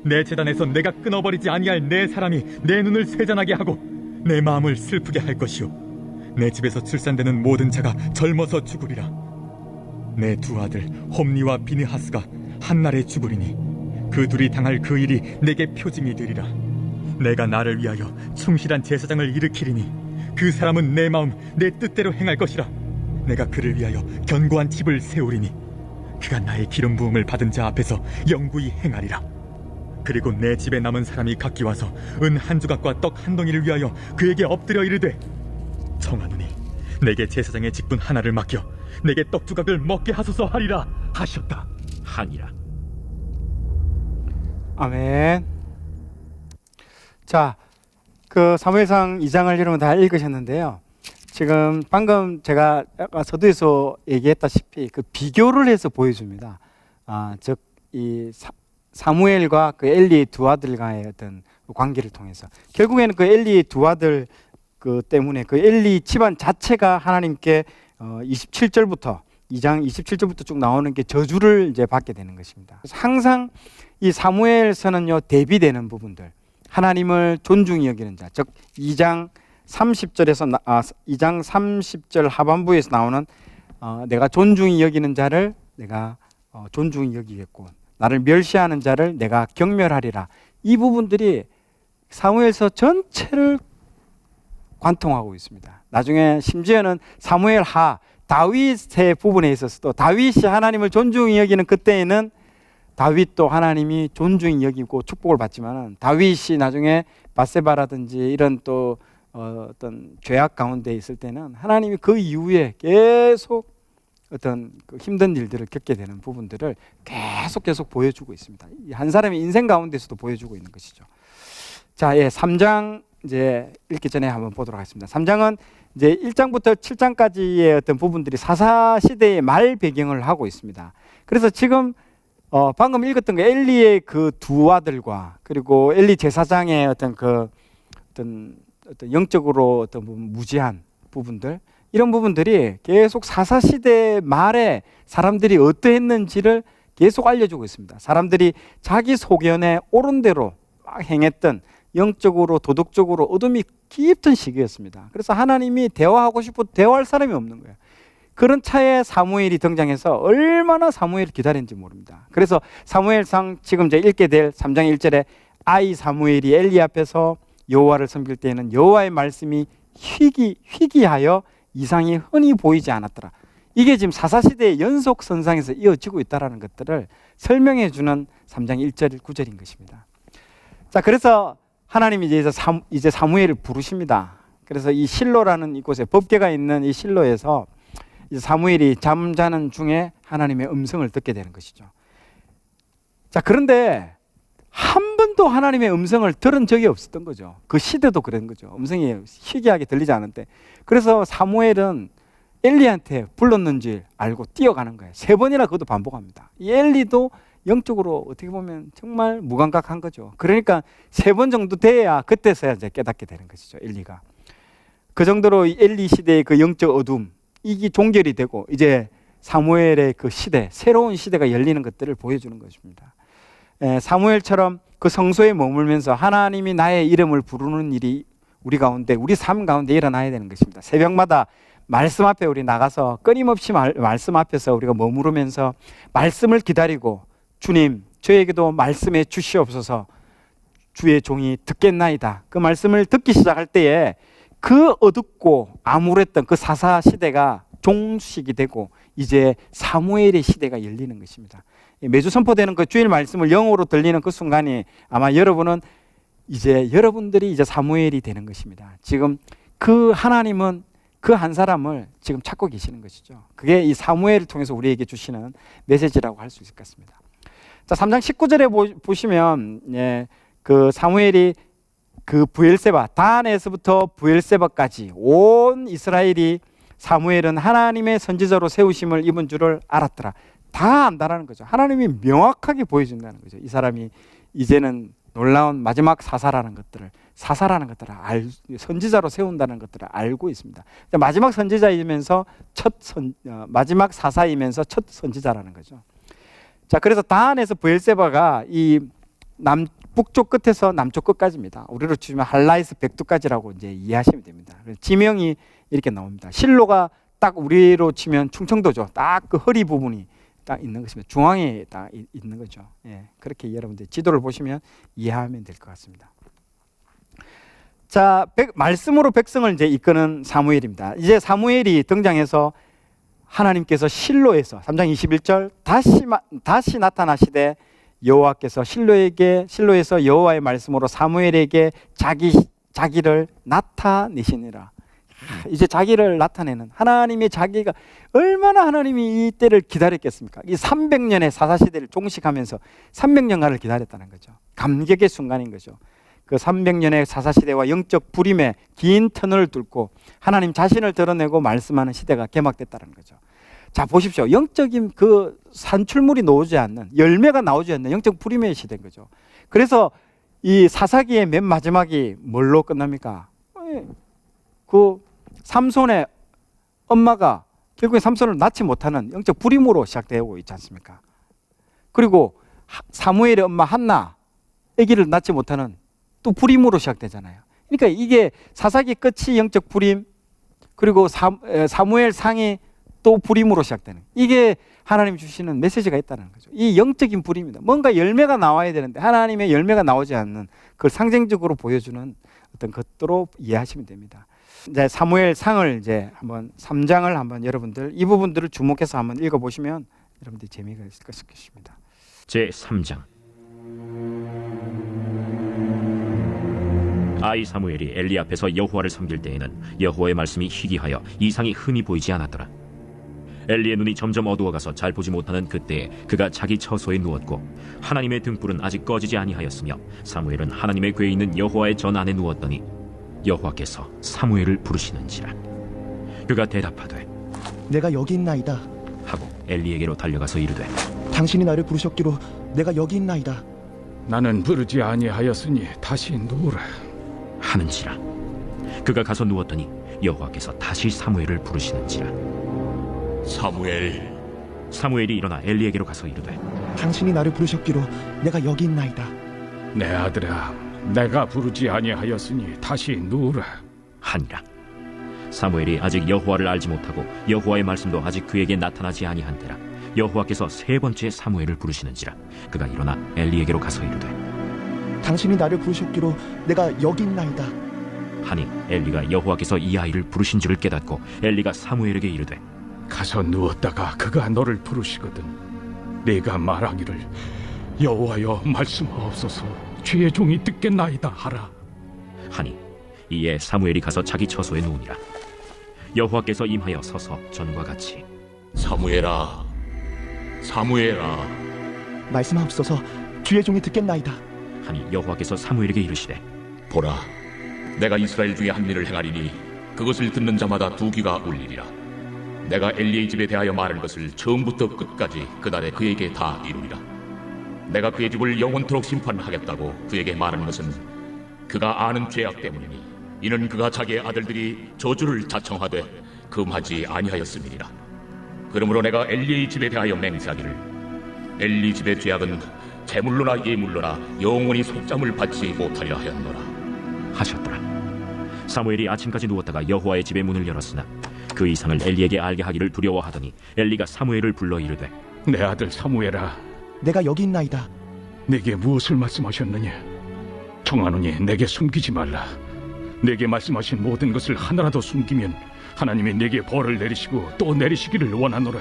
내 제단에서 내가 끊어버리지 아니할 내 사람이 내 눈을 세잔하게 하고 내 마음을 슬프게 할 것이요 내 집에서 출산되는 모든 자가 젊어서 죽으리라. 내 두 아들 홈니와 비느하스가 한날에 죽으리니 그 둘이 당할 그 일이 내게 표징이 되리라. 내가 나를 위하여 충실한 제사장을 일으키리니 그 사람은 내 마음 내 뜻대로 행할 것이라. 내가 그를 위하여 견고한 집을 세우리니 그가 나의 기름 부음을 받은 자 앞에서 영구히 행하리라. 그리고 내 집에 남은 사람이 각기 와서 은 한 조각과 떡 한 덩이를 위하여 그에게 엎드려 이르되 청하노니 내게 제사장의 직분 하나를 맡겨 내게 떡 조각을 먹게 하소서 하리라 하셨다. 하니라. 아멘. 자, 그 사무엘상 2장을 여러분 다 읽으셨는데요. 지금 방금 제가 아까 서두에서 얘기했다시피 그 비교를 해서 보여줍니다. 즉 이 사무엘과 그 엘리의 두 아들과의 어떤 관계를 통해서 결국에는 그 엘리의 두 아들 그 때문에 그 엘리 집안 자체가 하나님께 27절부터 2장 27절부터 쭉 나오는 게 저주를 이제 받게 되는 것입니다. 그래서 항상 이 사무엘서는요 대비되는 부분들, 하나님을 존중히 여기는 자, 즉 2장 30절에서 2장 30절 하반부에서 나오는 내가 존중히 여기는 자를 내가 존중히 여기겠고 나를 멸시하는 자를 내가 경멸하리라. 이 부분들이 사무엘서 전체를 관통하고 있습니다. 나중에 심지어는 사무엘 하 다윗의 부분에 있어서도 다윗이 하나님을 존중히 여기는 그때에는 다윗도 하나님이 존중히 여기고 축복을 받지만 다윗이 나중에 바세바라든지 이런 또 어떤 죄악 가운데 있을 때는 하나님이 그 이후에 계속 어떤 그 힘든 일들을 겪게 되는 부분들을 계속 보여주고 있습니다. 한 사람의 인생 가운데서도 보여주고 있는 것이죠. 자, 3장 이제 읽기 전에 한번 보도록 하겠습니다. 3장은 이제 1장부터 7장까지의 어떤 부분들이 사사 시대의 말 배경을 하고 있습니다. 그래서 지금 방금 읽었던 그 엘리의 그 두 아들과 그리고 엘리 제사장의 어떤 영적으로 어떤 무지한 부분들, 이런 부분들이 계속 사사 시대 말에 사람들이 어떠했는지를 계속 알려주고 있습니다. 사람들이 자기 소견에 옳은 대로 막 행했던 영적으로 도덕적으로 어둠이 깊은 시기였습니다. 그래서 하나님이 대화하고 싶어도 대화할 사람이 없는 거예요. 그런 차에 사무엘이 등장해서 얼마나 사무엘을 기다렸는지 모릅니다. 그래서 사무엘상 지금 이제 읽게 될 3장 1절에 아이 사무엘이 엘리 앞에서 여호와를 섬길 때에는 여호와의 말씀이 희귀하여 이상이 흔히 보이지 않았더라. 이게 지금 사사시대의 연속선상에서 이어지고 있다는 것들을 설명해 주는 3장 1절 9절인 것입니다. 자, 그래서 하나님이 이제 사무엘을 부르십니다. 그래서 이 실로라는 이곳에 법궤가 있는 이 실로에서 이제 사무엘이 잠자는 중에 하나님의 음성을 듣게 되는 것이죠. 자, 그런데 한 번도 하나님의 음성을 들은 적이 없었던 거죠. 그 시대도 그런 거죠. 음성이 희귀하게 들리지 않은데, 그래서 사무엘은 엘리한테 불렀는지 알고 뛰어가는 거예요. 3번이나 그것도 반복합니다. 이 엘리도 영적으로 어떻게 보면 정말 무감각한 거죠. 그러니까 3번 정도 돼야 그때서야 이제 깨닫게 되는 것이죠. 엘리가 그 정도로 엘리 시대의 그 영적 어둠, 이게 종결이 되고 이제 사무엘의 그 시대, 새로운 시대가 열리는 것들을 보여주는 것입니다. 사무엘처럼 그 성소에 머물면서 하나님이 나의 이름을 부르는 일이 우리 가운데, 우리 삶 가운데 일어나야 되는 것입니다. 새벽마다 말씀 앞에 우리 나가서 끊임없이 말씀 앞에서 우리가 머무르면서 말씀을 기다리고, 주님 저에게도 말씀해 주시옵소서, 주의 종이 듣겠나이다. 그 말씀을 듣기 시작할 때에 그 어둡고 암울했던 그 사사 시대가 종식이 되고 이제 사무엘의 시대가 열리는 것입니다. 매주 선포되는 그 주일 말씀을 영어로 들리는 그 순간이 아마 여러분들이 이제 사무엘이 되는 것입니다. 지금 그 하나님은 그 한 사람을 지금 찾고 계시는 것이죠. 그게 이 사무엘을 통해서 우리에게 주시는 메시지라고 할 수 있을 것 같습니다. 자, 3장 19절에 보시면 그 사무엘이 그 브엘세바, 단에서부터 브엘세바까지 온 이스라엘이 사무엘은 하나님의 선지자로 세우심을 입은 줄을 알았더라. 다 안다라는 거죠. 하나님이 명확하게 보여준다는 거죠. 이 사람이 이제는 놀라운 마지막 사사라는 것들을 선지자로 세운다는 것들을 알고 있습니다. 마지막 선지자이면서 마지막 사사이면서 첫 선지자라는 거죠. 자, 그래서 다한에서 브엘세바가 이 북쪽 끝에서 남쪽 끝까지입니다. 우리로 치면 할라에서 백두까지라고 이제 이해하시면 됩니다. 지명이 이렇게 나옵니다. 실로가 딱 우리로 치면 충청도죠. 딱 그 허리 부분이 딱 있는 것입니다. 중앙에 딱 있는 거죠. 예, 그렇게 여러분들 지도를 보시면 이해하면 될 것 같습니다. 자, 말씀으로 백성을 이제 이끄는 사무엘입니다. 이제 사무엘이 등장해서 하나님께서 실로에서 3장 21절 다시 나타나시되 여호와께서 실로에서 여호와의 말씀으로 사무엘에게 자기를 나타내시니라. 이제 자기를 나타내는 하나님의 자기가 얼마나 하나님이 이 때를 기다렸겠습니까? 이 300년의 사사시대를 종식하면서 300년간을 기다렸다는 거죠. 감격의 순간인 거죠. 그 300년의 사사시대와 영적 불임의 긴 터널을 뚫고 하나님 자신을 드러내고 말씀하는 시대가 개막됐다는 거죠. 자, 보십시오. 영적인 그 산출물이 나오지 않는, 열매가 나오지 않는 영적 불임의 시대인 거죠. 그래서 이 사사기의 맨 마지막이 뭘로 끝납니까? 그 삼손의 엄마가 결국에 삼손을 낳지 못하는 영적 불임으로 시작되고 있지 않습니까? 그리고 사무엘의 엄마 한나 아기를 낳지 못하는 또 불임으로 시작되잖아요. 그러니까 이게 사사기 끝이 영적 불임, 그리고 사무엘 상이 또 불임으로 시작되는, 이게 하나님 주시는 메시지가 있다는 거죠. 이 영적인 불임입니다. 뭔가 열매가 나와야 되는데 하나님의 열매가 나오지 않는 그걸 상징적으로 보여주는 어떤 것으로 이해하시면 됩니다. 이제 사무엘 상을 이제 한번 3장을 한번 여러분들 이 부분들을 주목해서 한번 읽어보시면 여러분들이 재미가 있을 것입니다. 제 3장. 아이 사무엘이 엘리 앞에서 여호와를 섬길 때에는 여호와의 말씀이 희귀하여 이상이 흔히 보이지 않았더라. 엘리의 눈이 점점 어두워가서 잘 보지 못하는 그때에 그가 자기 처소에 누웠고 하나님의 등불은 아직 꺼지지 아니하였으며 사무엘은 하나님의 궤에 있는 여호와의 전 안에 누웠더니 여호와께서 사무엘을 부르시는지라. 그가 대답하되 내가 여기 있나이다 하고 엘리에게로 달려가서 이르되 당신이 나를 부르셨기로 내가 여기 있나이다. 나는 부르지 아니하였으니 다시 누우라 하는지라. 그가 가서 누웠더니 여호와께서 다시 사무엘을 부르시는지라. 사무엘이 일어나 엘리에게로 가서 이르되 당신이 나를 부르셨기로 내가 여기 있나이다. 내 아들아, 내가 부르지 아니하였으니 다시 누우라 하니라. 사무엘이 아직 여호와를 알지 못하고 여호와의 말씀도 아직 그에게 나타나지 아니한 때라 여호와께서 세 번째 사무엘을 부르시는지라. 그가 일어나 엘리에게로 가서 이르되 당신이 나를 부르셨기로 내가 여기 있나이다 하니 엘리가 여호와께서 이 아이를 부르신 줄을 깨닫고 엘리가 사무엘에게 이르되 가서 누웠다가 그가 너를 부르시거든 네가 말하기를 여호와여 말씀하옵소서 주의 종이 듣겠나이다 하라 하니 이에 사무엘이 가서 자기 처소에 누우니라. 여호와께서 임하여 서서 전과 같이 사무엘아 말씀하옵소서 주의 종이 듣겠나이다 하니 여호와께서 사무엘에게 이르시되 보라 내가 이스라엘 중에 한 일을 행하리니 그것을 듣는 자마다 두 귀가 울리리라. 내가 엘리의 집에 대하여 말한 것을 처음부터 끝까지 그날에 그에게 다 이루리라. 내가 그의 집을 영원토록 심판하겠다고 그에게 말하는 것은 그가 아는 죄악 때문이니 이는 그가 자기의 아들들이 저주를 자청하되 금하지 아니하였음이니라. 그러므로 내가 엘리의 집에 대하여 맹세하기를 엘리 집의 죄악은 제물로나 예물로나 영원히 속잠을 받지 못하리라 하였노라 하셨더라. 사무엘이 아침까지 누웠다가 여호와의 집의 문을 열었으나 그 이상을 엘리에게 알게 하기를 두려워하더니 엘리가 사무엘을 불러 이르되 내 아들 사무엘아, 내가 여기 있나이다. 내게 무엇을 말씀하셨느냐? 청하노니 내게 숨기지 말라. 내게 말씀하신 모든 것을 하나라도 숨기면 하나님이 내게 벌을 내리시고 또 내리시기를 원하노라.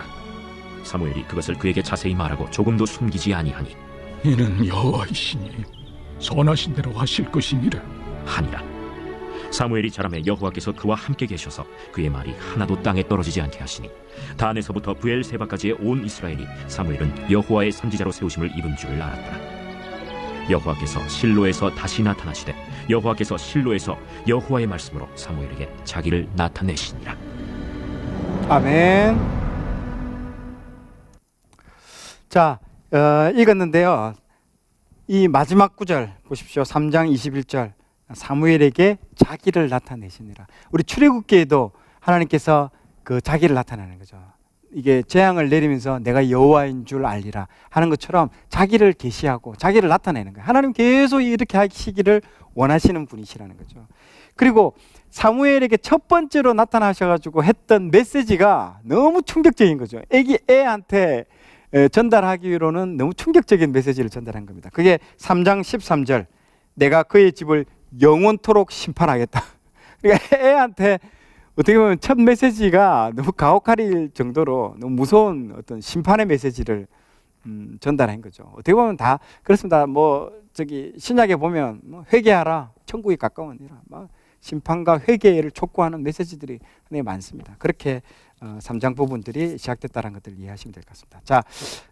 사무엘이 그것을 그에게 자세히 말하고 조금도 숨기지 아니하니 이는 여호와이시니 선하신 대로 하실 것이니라 하니라. 사무엘이 자라매 여호와께서 그와 함께 계셔서 그의 말이 하나도 땅에 떨어지지 않게 하시니 단에서부터 브엘세바까지의 온 이스라엘이 사무엘은 여호와의 선지자로 세우심을 입은 줄을 알았더라. 여호와께서 실로에서 다시 나타나시되 여호와께서 실로에서 여호와의 말씀으로 사무엘에게 자기를 나타내시니라. 아멘. 자, 읽었는데요. 이 마지막 구절 보십시오. 3장 21절. 사무엘에게 자기를 나타내시니라. 우리 출애굽기에도 하나님께서 그 자기를 나타내는 거죠. 이게 재앙을 내리면서 내가 여호와인 줄 알리라 하는 것처럼 자기를 계시하고 자기를 나타내는 거예요. 하나님 계속 이렇게 하시기를 원하시는 분이시라는 거죠. 그리고 사무엘에게 첫 번째로 나타나셔가지고 했던 메시지가 너무 충격적인 거죠. 애한테 전달하기로는 너무 충격적인 메시지를 전달한 겁니다. 그게 3장 13절. 내가 그의 집을 영원토록 심판하겠다. 그러니까 애한테 어떻게 보면 첫 메시지가 너무 가혹할 정도로 너무 무서운 어떤 심판의 메시지를 전달한 거죠. 어떻게 보면 다 그렇습니다. 뭐 저기 신약에 보면 뭐 회개하라, 천국이 가까우니라, 막 심판과 회개를 촉구하는 메시지들이 굉장히 많습니다. 그렇게 3장 부분들이 시작됐다는 것들을 이해하시면 될 것 같습니다. 자,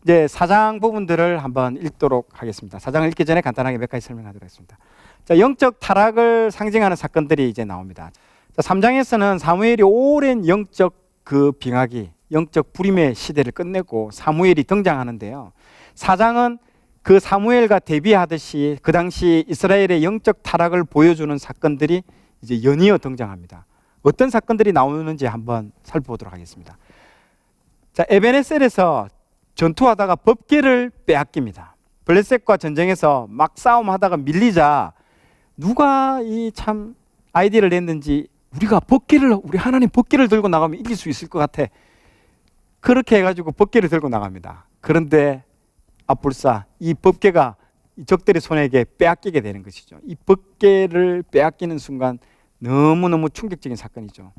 이제 4장 부분들을 한번 읽도록 하겠습니다. 4장을 읽기 전에 간단하게 몇 가지 설명하도록 하겠습니다. 자, 영적 타락을 상징하는 사건들이 이제 나옵니다. 자, 3장에서는 사무엘이 오랜 영적 그 빙하기, 영적 불임의 시대를 끝내고 사무엘이 등장하는데요. 4장은 그 사무엘과 대비하듯이 그 당시 이스라엘의 영적 타락을 보여주는 사건들이 이제 연이어 등장합니다. 어떤 사건들이 나오는지 한번 살펴보도록 하겠습니다. 자, 에베네셀에서 전투하다가 법궤를 빼앗깁니다. 블레셋과 전쟁에서 막 싸움하다가 밀리자 누가 이 참 아이디어를 냈는지 우리 하나님 법궤를 들고 나가면 이길 수 있을 것 같아. 그렇게 해가지고 법궤를 들고 나갑니다. 그런데 앞불사 이 법궤가 적들의 손에게 빼앗기게 되는 것이죠. 이 법궤를 빼앗기는 순간 너무너무 충격적인 사건이죠.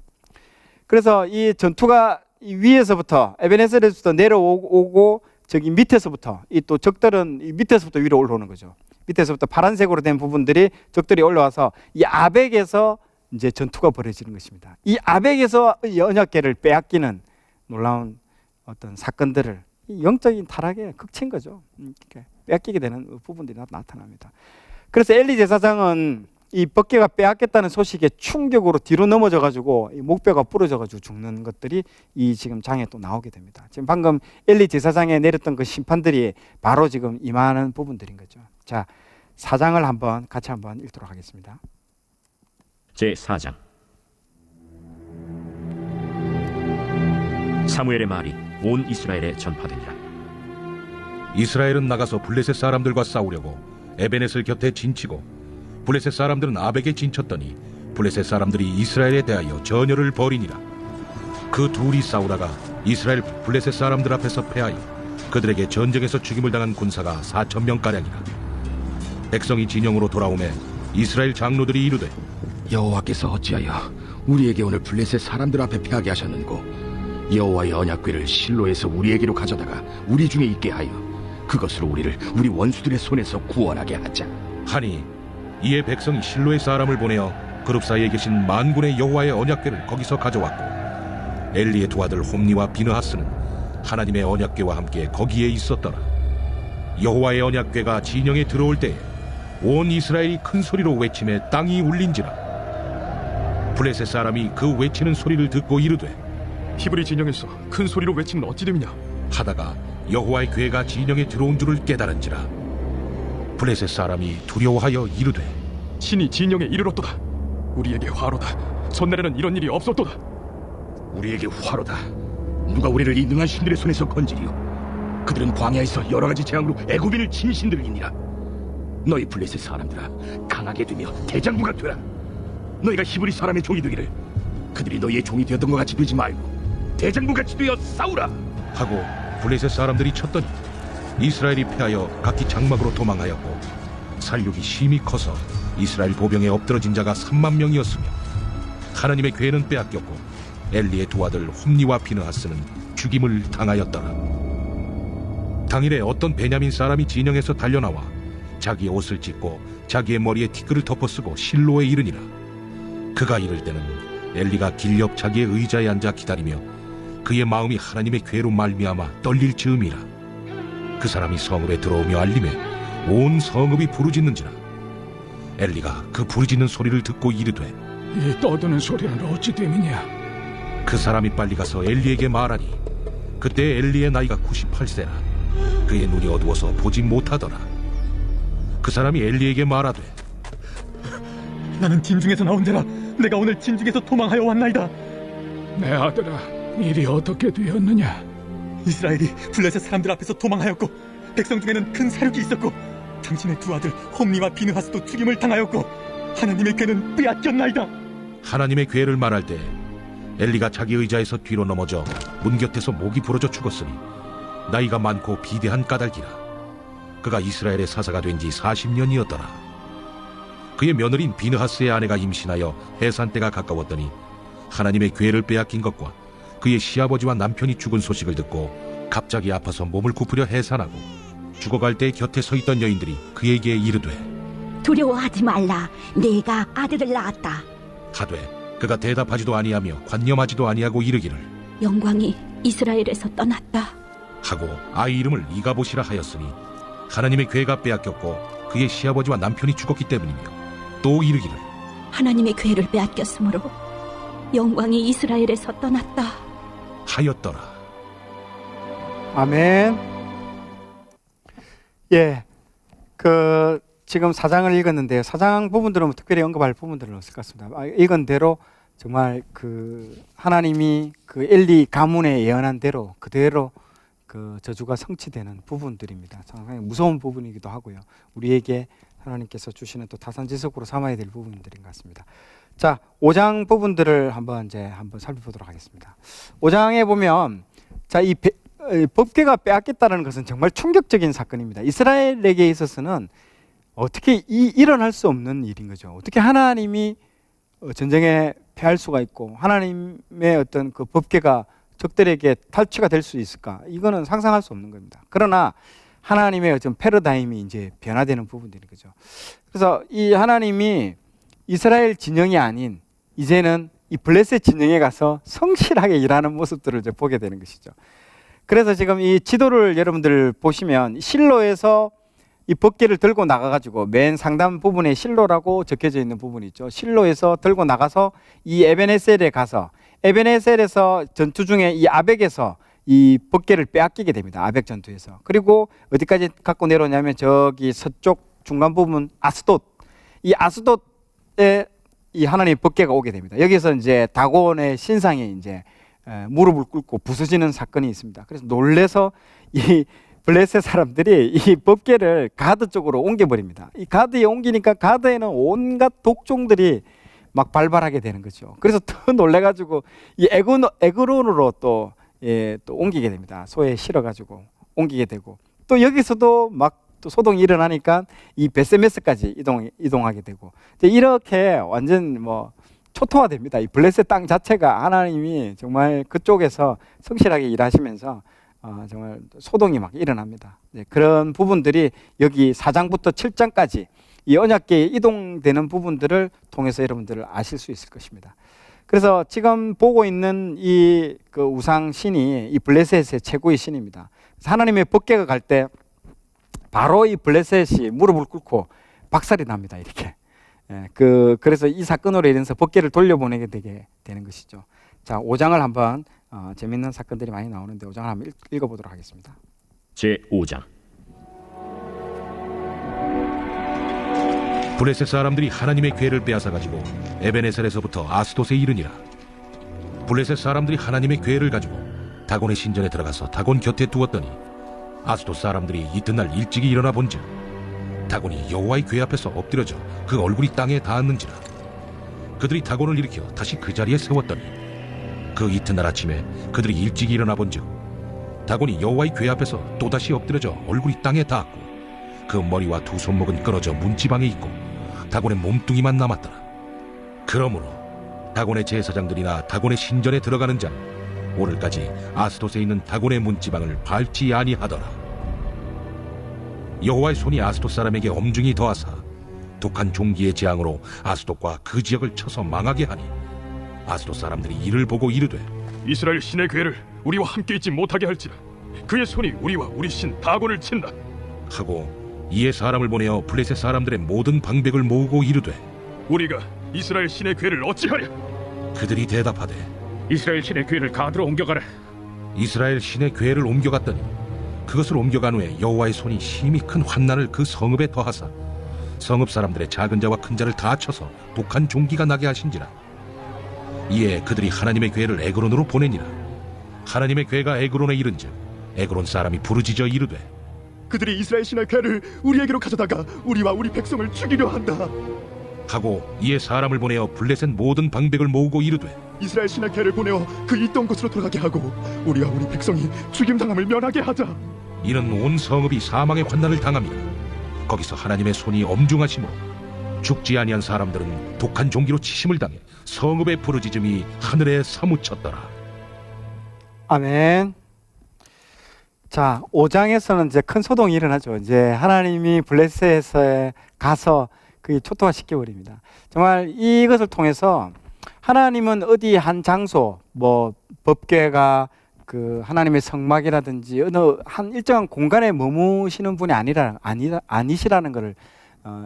그래서 이 전투가 이 위에서부터 에베네셀에서부터 내려오고 저기 밑에서부터 이 또 적들은 이 밑에서부터 위로 올라오는 거죠. 밑에서부터 파란색으로 된 부분들이 적들이 올라와서 이 아벡에서 이제 전투가 벌어지는 것입니다. 이 아벡에서 언약궤를 빼앗기는 놀라운 어떤 사건들을 영적인 타락의 극치인 거죠. 빼앗기게 되는 부분들이 나타납니다. 그래서 엘리 제사장은 이 법궤가 빼앗겼다는 소식에 충격으로 뒤로 넘어져 가지고 목뼈가 부러져 가지고 죽는 것들이 이 지금 장에 또 나오게 됩니다. 지금 방금 엘리 제사장에 내렸던 그 심판들이 바로 지금 임하는 부분들인 거죠. 자, 4장을 같이 한번 읽도록 하겠습니다. 제4장. 사무엘의 말이 온 이스라엘에 전파되니라. 이스라엘은 나가서 블레셋 사람들과 싸우려고 에베넷을 곁에 진치고 블레셋 사람들은 아벡에 진쳤더니 블레셋 사람들이 이스라엘에 대하여 전열을 벌이니라. 그 둘이 싸우다가 이스라엘 블레셋 사람들 앞에서 패하여 그들에게 전쟁에서 죽임을 당한 군사가 4,000명가량이라. 백성이 진영으로 돌아오매 이스라엘 장로들이 이르되 여호와께서 어찌하여 우리에게 오늘 블레셋 사람들 앞에 패하게 하셨는고 여호와의 언약궤를 실로에서 우리에게로 가져다가 우리 중에 있게 하여 그것으로 우리를 우리 원수들의 손에서 구원하게 하자 하니 이에 백성이 실로의 사람을 보내어 그룹 사이에 계신 만군의 여호와의 언약궤를 거기서 가져왔고 엘리의 두 아들 홈니와 비느하스는 하나님의 언약궤와 함께 거기에 있었더라. 여호와의 언약궤가 진영에 들어올 때에 온 이스라엘이 큰 소리로 외치매 땅이 울린지라. 블레셋 사람이 그 외치는 소리를 듣고 이르되 히브리 진영에서 큰 소리로 외치면 어찌 됨이냐 하다가 여호와의 궤가 진영에 들어온 줄을 깨달은지라. 블레셋 사람이 두려워하여 이르되 신이 진영에 이르렀도다. 우리에게 화로다. 전날에는 이런 일이 없었도다. 우리에게 화로다. 누가 우리를 이 능한 신들의 손에서 건지리요. 그들은 광야에서 여러 가지 재앙으로 애굽인을 친 신들이니라. 너희 블레셋 사람들아, 강하게 되며 대장부가 되라. 너희가 히브리 사람의 종이 되기를 그들이 너희의 종이 되었던 것 같이 되지 말고 대장부같이 되어 싸우라 하고 블레셋 사람들이 쳤더니 이스라엘이 패하여 각기 장막으로 도망하였고 살육이 심히 커서 이스라엘 보병에 엎드러진 자가 3만 명이었으며 하나님의 궤는 빼앗겼고 엘리의 두 아들 홈니와 비느하스는 죽임을 당하였더라. 당일에 어떤 베냐민 사람이 진영에서 달려나와 자기의 옷을 찢고 자기의 머리에 티끌을 덮어쓰고 실로에 이르니라. 그가 이를 때는 엘리가 길 옆 자기의 의자에 앉아 기다리며 그의 마음이 하나님의 궤로 말미암아 떨릴 즈음이라. 그 사람이 성읍에 들어오며 알림에 온 성읍이 부르짖는지라. 엘리가 그 부르짖는 소리를 듣고 이르되 이 떠드는 소리는 어찌 됨이냐. 그 사람이 빨리 가서 엘리에게 말하니 그때 엘리의 나이가 98세라 그의 눈이 어두워서 보지 못하더라. 그 사람이 엘리에게 말하되 나는 진중에서 나온 자라. 내가 오늘 진중에서 도망하여 왔나이다. 내 아들아, 일이 어떻게 되었느냐? 이스라엘이 블레셋 사람들 앞에서 도망하였고 백성 중에는 큰 사륙이 있었고 당신의 두 아들 홈리와 비느하스도 죽임을 당하였고 하나님의 괴는 빼앗겼나이다. 하나님의 괴를 말할 때 엘리가 자기 의자에서 뒤로 넘어져 문 곁에서 목이 부러져 죽었으니 나이가 많고 비대한 까닭이라. 그가 이스라엘의 사사가 된 지 40년이었더라. 그의 며느리인 비느하스의 아내가 임신하여 해산 때가 가까웠더니 하나님의 괴를 빼앗긴 것과 그의 시아버지와 남편이 죽은 소식을 듣고 갑자기 아파서 몸을 굽으려 해산하고 죽어갈 때 곁에 서 있던 여인들이 그에게 이르되 두려워하지 말라. 내가 아들을 낳았다. 하되 그가 대답하지도 아니하며 관념하지도 아니하고 이르기를 영광이 이스라엘에서 떠났다 하고 아이 이름을 이가봇이라 하였으니 하나님의 괴가 빼앗겼고 그의 시아버지와 남편이 죽었기 때문이며 또 이르기를 하나님의 괴를 빼앗겼으므로 영광이 이스라엘에서 떠났다 하였더라. 아멘. 예, 지금 사장을 읽었는데요. 사장 부분들은 특별히 언급할 부분들은 없을 것 같습니다. 읽은 대로 정말 하나님이 엘리 가문에 예언한 대로 그대로 저주가 성취되는 부분들입니다. 상당히 무서운 부분이기도 하고요. 우리에게 하나님께서 주시는 또 타산지석으로 삼아야 될 부분들인 것 같습니다. 자, 5장 부분들을 한번 살펴보도록 하겠습니다. 5장에 보면 이 법궤가 빼앗겼다는 것은 정말 충격적인 사건입니다. 이스라엘에게 있어서는 어떻게 일어날 수 없는 일인 거죠. 어떻게 하나님이 전쟁에 패할 수가 있고 하나님의 어떤 그 법궤가 적들에게 탈취가 될 수 있을까? 이거는 상상할 수 없는 겁니다. 그러나 하나님의 어떤 패러다임이 이제 변화되는 부분들인 거죠. 그래서 이 하나님이 이스라엘 진영이 아닌 이제는 이 블레셋 진영에 가서 성실하게 일하는 모습들을 이제 보게 되는 것이죠. 그래서 지금 이 지도를 여러분들 보시면 실로에서 이 법궤를 들고 나가가지고 맨 상단 부분에 실로라고 적혀져 있는 부분이 있죠. 실로에서 들고 나가서 이 에벤에셀에 가서 에벤에셀에서 전투 중에 이 아벡에서 이 법궤를 빼앗기게 됩니다. 아벡 전투에서. 그리고 어디까지 갖고 내려오냐면 저기 서쪽 중간 부분 아스돗, 이 아스돗에 이 하나님의 법궤가 오게 됩니다. 여기서 이제 다곤의 신상이 이제 무릎을 꿇고 부서지는 사건이 있습니다. 그래서 놀래서 이 블레셋 사람들이 이 법궤를 가드 쪽으로 옮겨버립니다. 이 가드에 옮기니까 가드에는 온갖 독종들이 막 발발하게 되는 거죠. 그래서 더 놀래가지고 이 에그론으로 또 옮기게 됩니다. 소에 실어가지고 옮기게 되고 또 여기서도 막 또 소동이 일어나니까 이 베세메스까지 이동하게 되고 이렇게 완전 초토화됩니다. 이 블레셋 땅 자체가 하나님이 정말 그쪽에서 성실하게 일하시면서 정말 소동이 막 일어납니다. 그런 부분들이 여기 4장부터 7장까지 이 언약궤에 이동되는 부분들을 통해서 여러분들을 아실 수 있을 것입니다. 그래서 지금 보고 있는 이 우상 신이 이 블레셋의 최고의 신입니다. 하나님의 법궤가 갈 때 바로 이 블레셋이 무릎을 꿇고 박살이 납니다. 이렇게. 그래서 이 사건으로 인해서 법궤를 돌려보내게 되게 되는 것이죠. 자, 5장을 한번 재밌는 사건들이 많이 나오는데 5장을 한번 읽어보도록 하겠습니다. 제5장. 블레셋 사람들이 하나님의 궤를 빼앗아가지고 에벤에셀에서부터 아스돗에 이르니라. 블레셋 사람들이 하나님의 궤를 가지고 다곤의 신전에 들어가서 다곤 곁에 두었더니 아스돗 사람들이 이튿날 일찍이 일어나 본즉 다곤이 여호와의 궤 앞에서 엎드려져 그 얼굴이 땅에 닿았는지라. 그들이 다곤을 일으켜 다시 그 자리에 세웠더니 그 이튿날 아침에 그들이 일찍이 일어나 본즉 다곤이 여호와의 궤 앞에서 또다시 엎드려져 얼굴이 땅에 닿았고 그 머리와 두 손목은 끊어져 문지방에 있고 다곤의 몸뚱이만 남았더라. 그러므로 다곤의 제사장들이나 다곤의 신전에 들어가는 자는 오늘까지 아스돗에 있는 다곤의 문지방을 밟지 아니하더라. 여호와의 손이 아스돗 사람에게 엄중히 더하사 독한 종기의 재앙으로 아스돗과 그 지역을 쳐서 망하게 하니 아스돗 사람들이 이를 보고 이르되 이스라엘 신의 궤를 우리와 함께 있지 못하게 할지라 그의 손이 우리와 우리 신 다곤을 친다 하고 이에 사람을 보내어 블레셋 사람들의 모든 방백을 모으고 이르되 우리가 이스라엘 신의 궤를 어찌하랴? 그들이 대답하되 이스라엘 신의 궤를 가드로 옮겨가라. 이스라엘 신의 궤를 옮겨갔더니 그것을 옮겨간 후에 여호와의 손이 심히 큰 환난을 그 성읍에 더하사 성읍 사람들의 작은 자와 큰 자를 다 쳐서 독한 종기가 나게 하신지라. 이에 그들이 하나님의 궤를 에그론으로 보내니라. 하나님의 궤가 에그론에 이른즉 에그론 사람이 부르짖어 이르되 그들이 이스라엘 신의 궤를 우리에게로 가져다가 우리와 우리 백성을 죽이려 한다 하고 이에 사람을 보내어 블레셋 모든 방백을 모으고 이르되 이스라엘 신의 궤를 보내어 그 있던 곳으로 돌아가게 하고 우리와 우리 백성이 죽임당함을 면하게 하자. 이는 온 성읍이 사망의 환난을 당함이라. 거기서 하나님의 손이 엄중하심으로 죽지 아니한 사람들은 독한 종기로 치심을 당해 성읍의 부르짖음이 하늘에 사무쳤더라. 아멘. 자, 5장에서는 이제 큰 소동이 일어나죠. 이제 하나님이 블레셋에 가서 그게 초토화시켜 버립니다. 정말 이것을 통해서 하나님은 어디 한 장소, 뭐 법궤가 그 하나님의 성막이라든지 어느 한 일정한 공간에 머무시는 분이 아니시라는 것을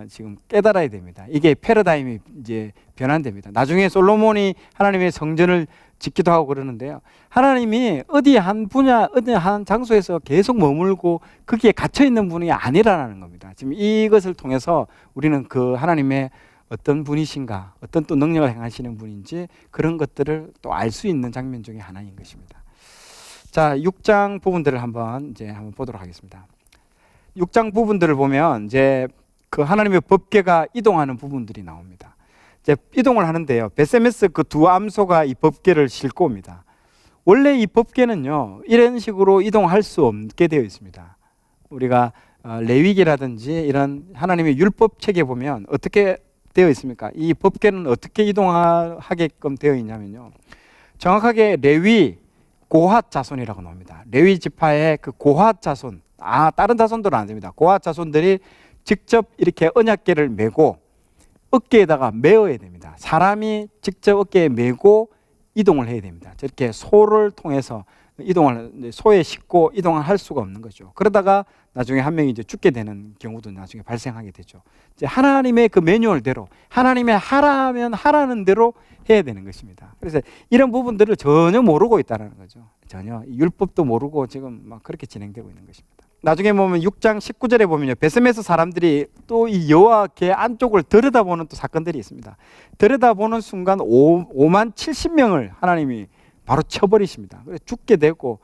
지금 깨달아야 됩니다. 이게 패러다임이 이제 변환됩니다. 나중에 솔로몬이 하나님의 성전을 짓기도 하고 그러는데요. 하나님이 어디 한 분야, 어디 한 장소에서 계속 머물고 거기에 갇혀 있는 분이 아니라는 겁니다. 지금 이것을 통해서 우리는 그 하나님의 어떤 분이신가, 어떤 또 능력을 행하시는 분인지 그런 것들을 또 알 수 있는 장면 중에 하나인 것입니다. 자, 6장 부분들을 한번 보도록 하겠습니다. 6장 부분들을 보면 이제 그 하나님의 법궤가 이동하는 부분들이 나옵니다. 이제 이동을 하는데요. 베세메스 그 두 암소가 이 법궤를 싣고 옵니다. 원래 이 법궤는요, 이런 식으로 이동할 수 없게 되어 있습니다. 우리가 레위기라든지 이런 하나님의 율법 책에 보면 어떻게 되어 있습니까? 이 법궤는 어떻게 이동하게끔 되어 있냐면요. 정확하게 레위 고핫 자손이라고 나옵니다. 레위 지파의 그 고핫 자손, 다른 자손들은 안 됩니다. 고핫 자손들이 직접 이렇게 언약궤를 메고 어깨에다가 메어야 됩니다. 사람이 직접 어깨에 메고 이동을 해야 됩니다. 저렇게 소를 통해서 소에 싣고 이동을 할 수가 없는 거죠. 그러다가 나중에 한 명이 이제 죽게 되는 경우도 나중에 발생하게 되죠. 이제 하나님의 그 매뉴얼대로, 하나님의 하라면 하라는 대로 해야 되는 것입니다. 그래서 이런 부분들을 전혀 모르고 있다는 거죠. 전혀 율법도 모르고 지금 막 그렇게 진행되고 있는 것입니다. 나중에 보면 6장 19절에 보면요, 베세메스 사람들이 또 이 여호와 궤 안쪽을 들여다보는 또 사건들이 있습니다. 들여다보는 순간 5만 70명을 하나님이 바로 쳐버리십니다. 그래서 죽게 되고,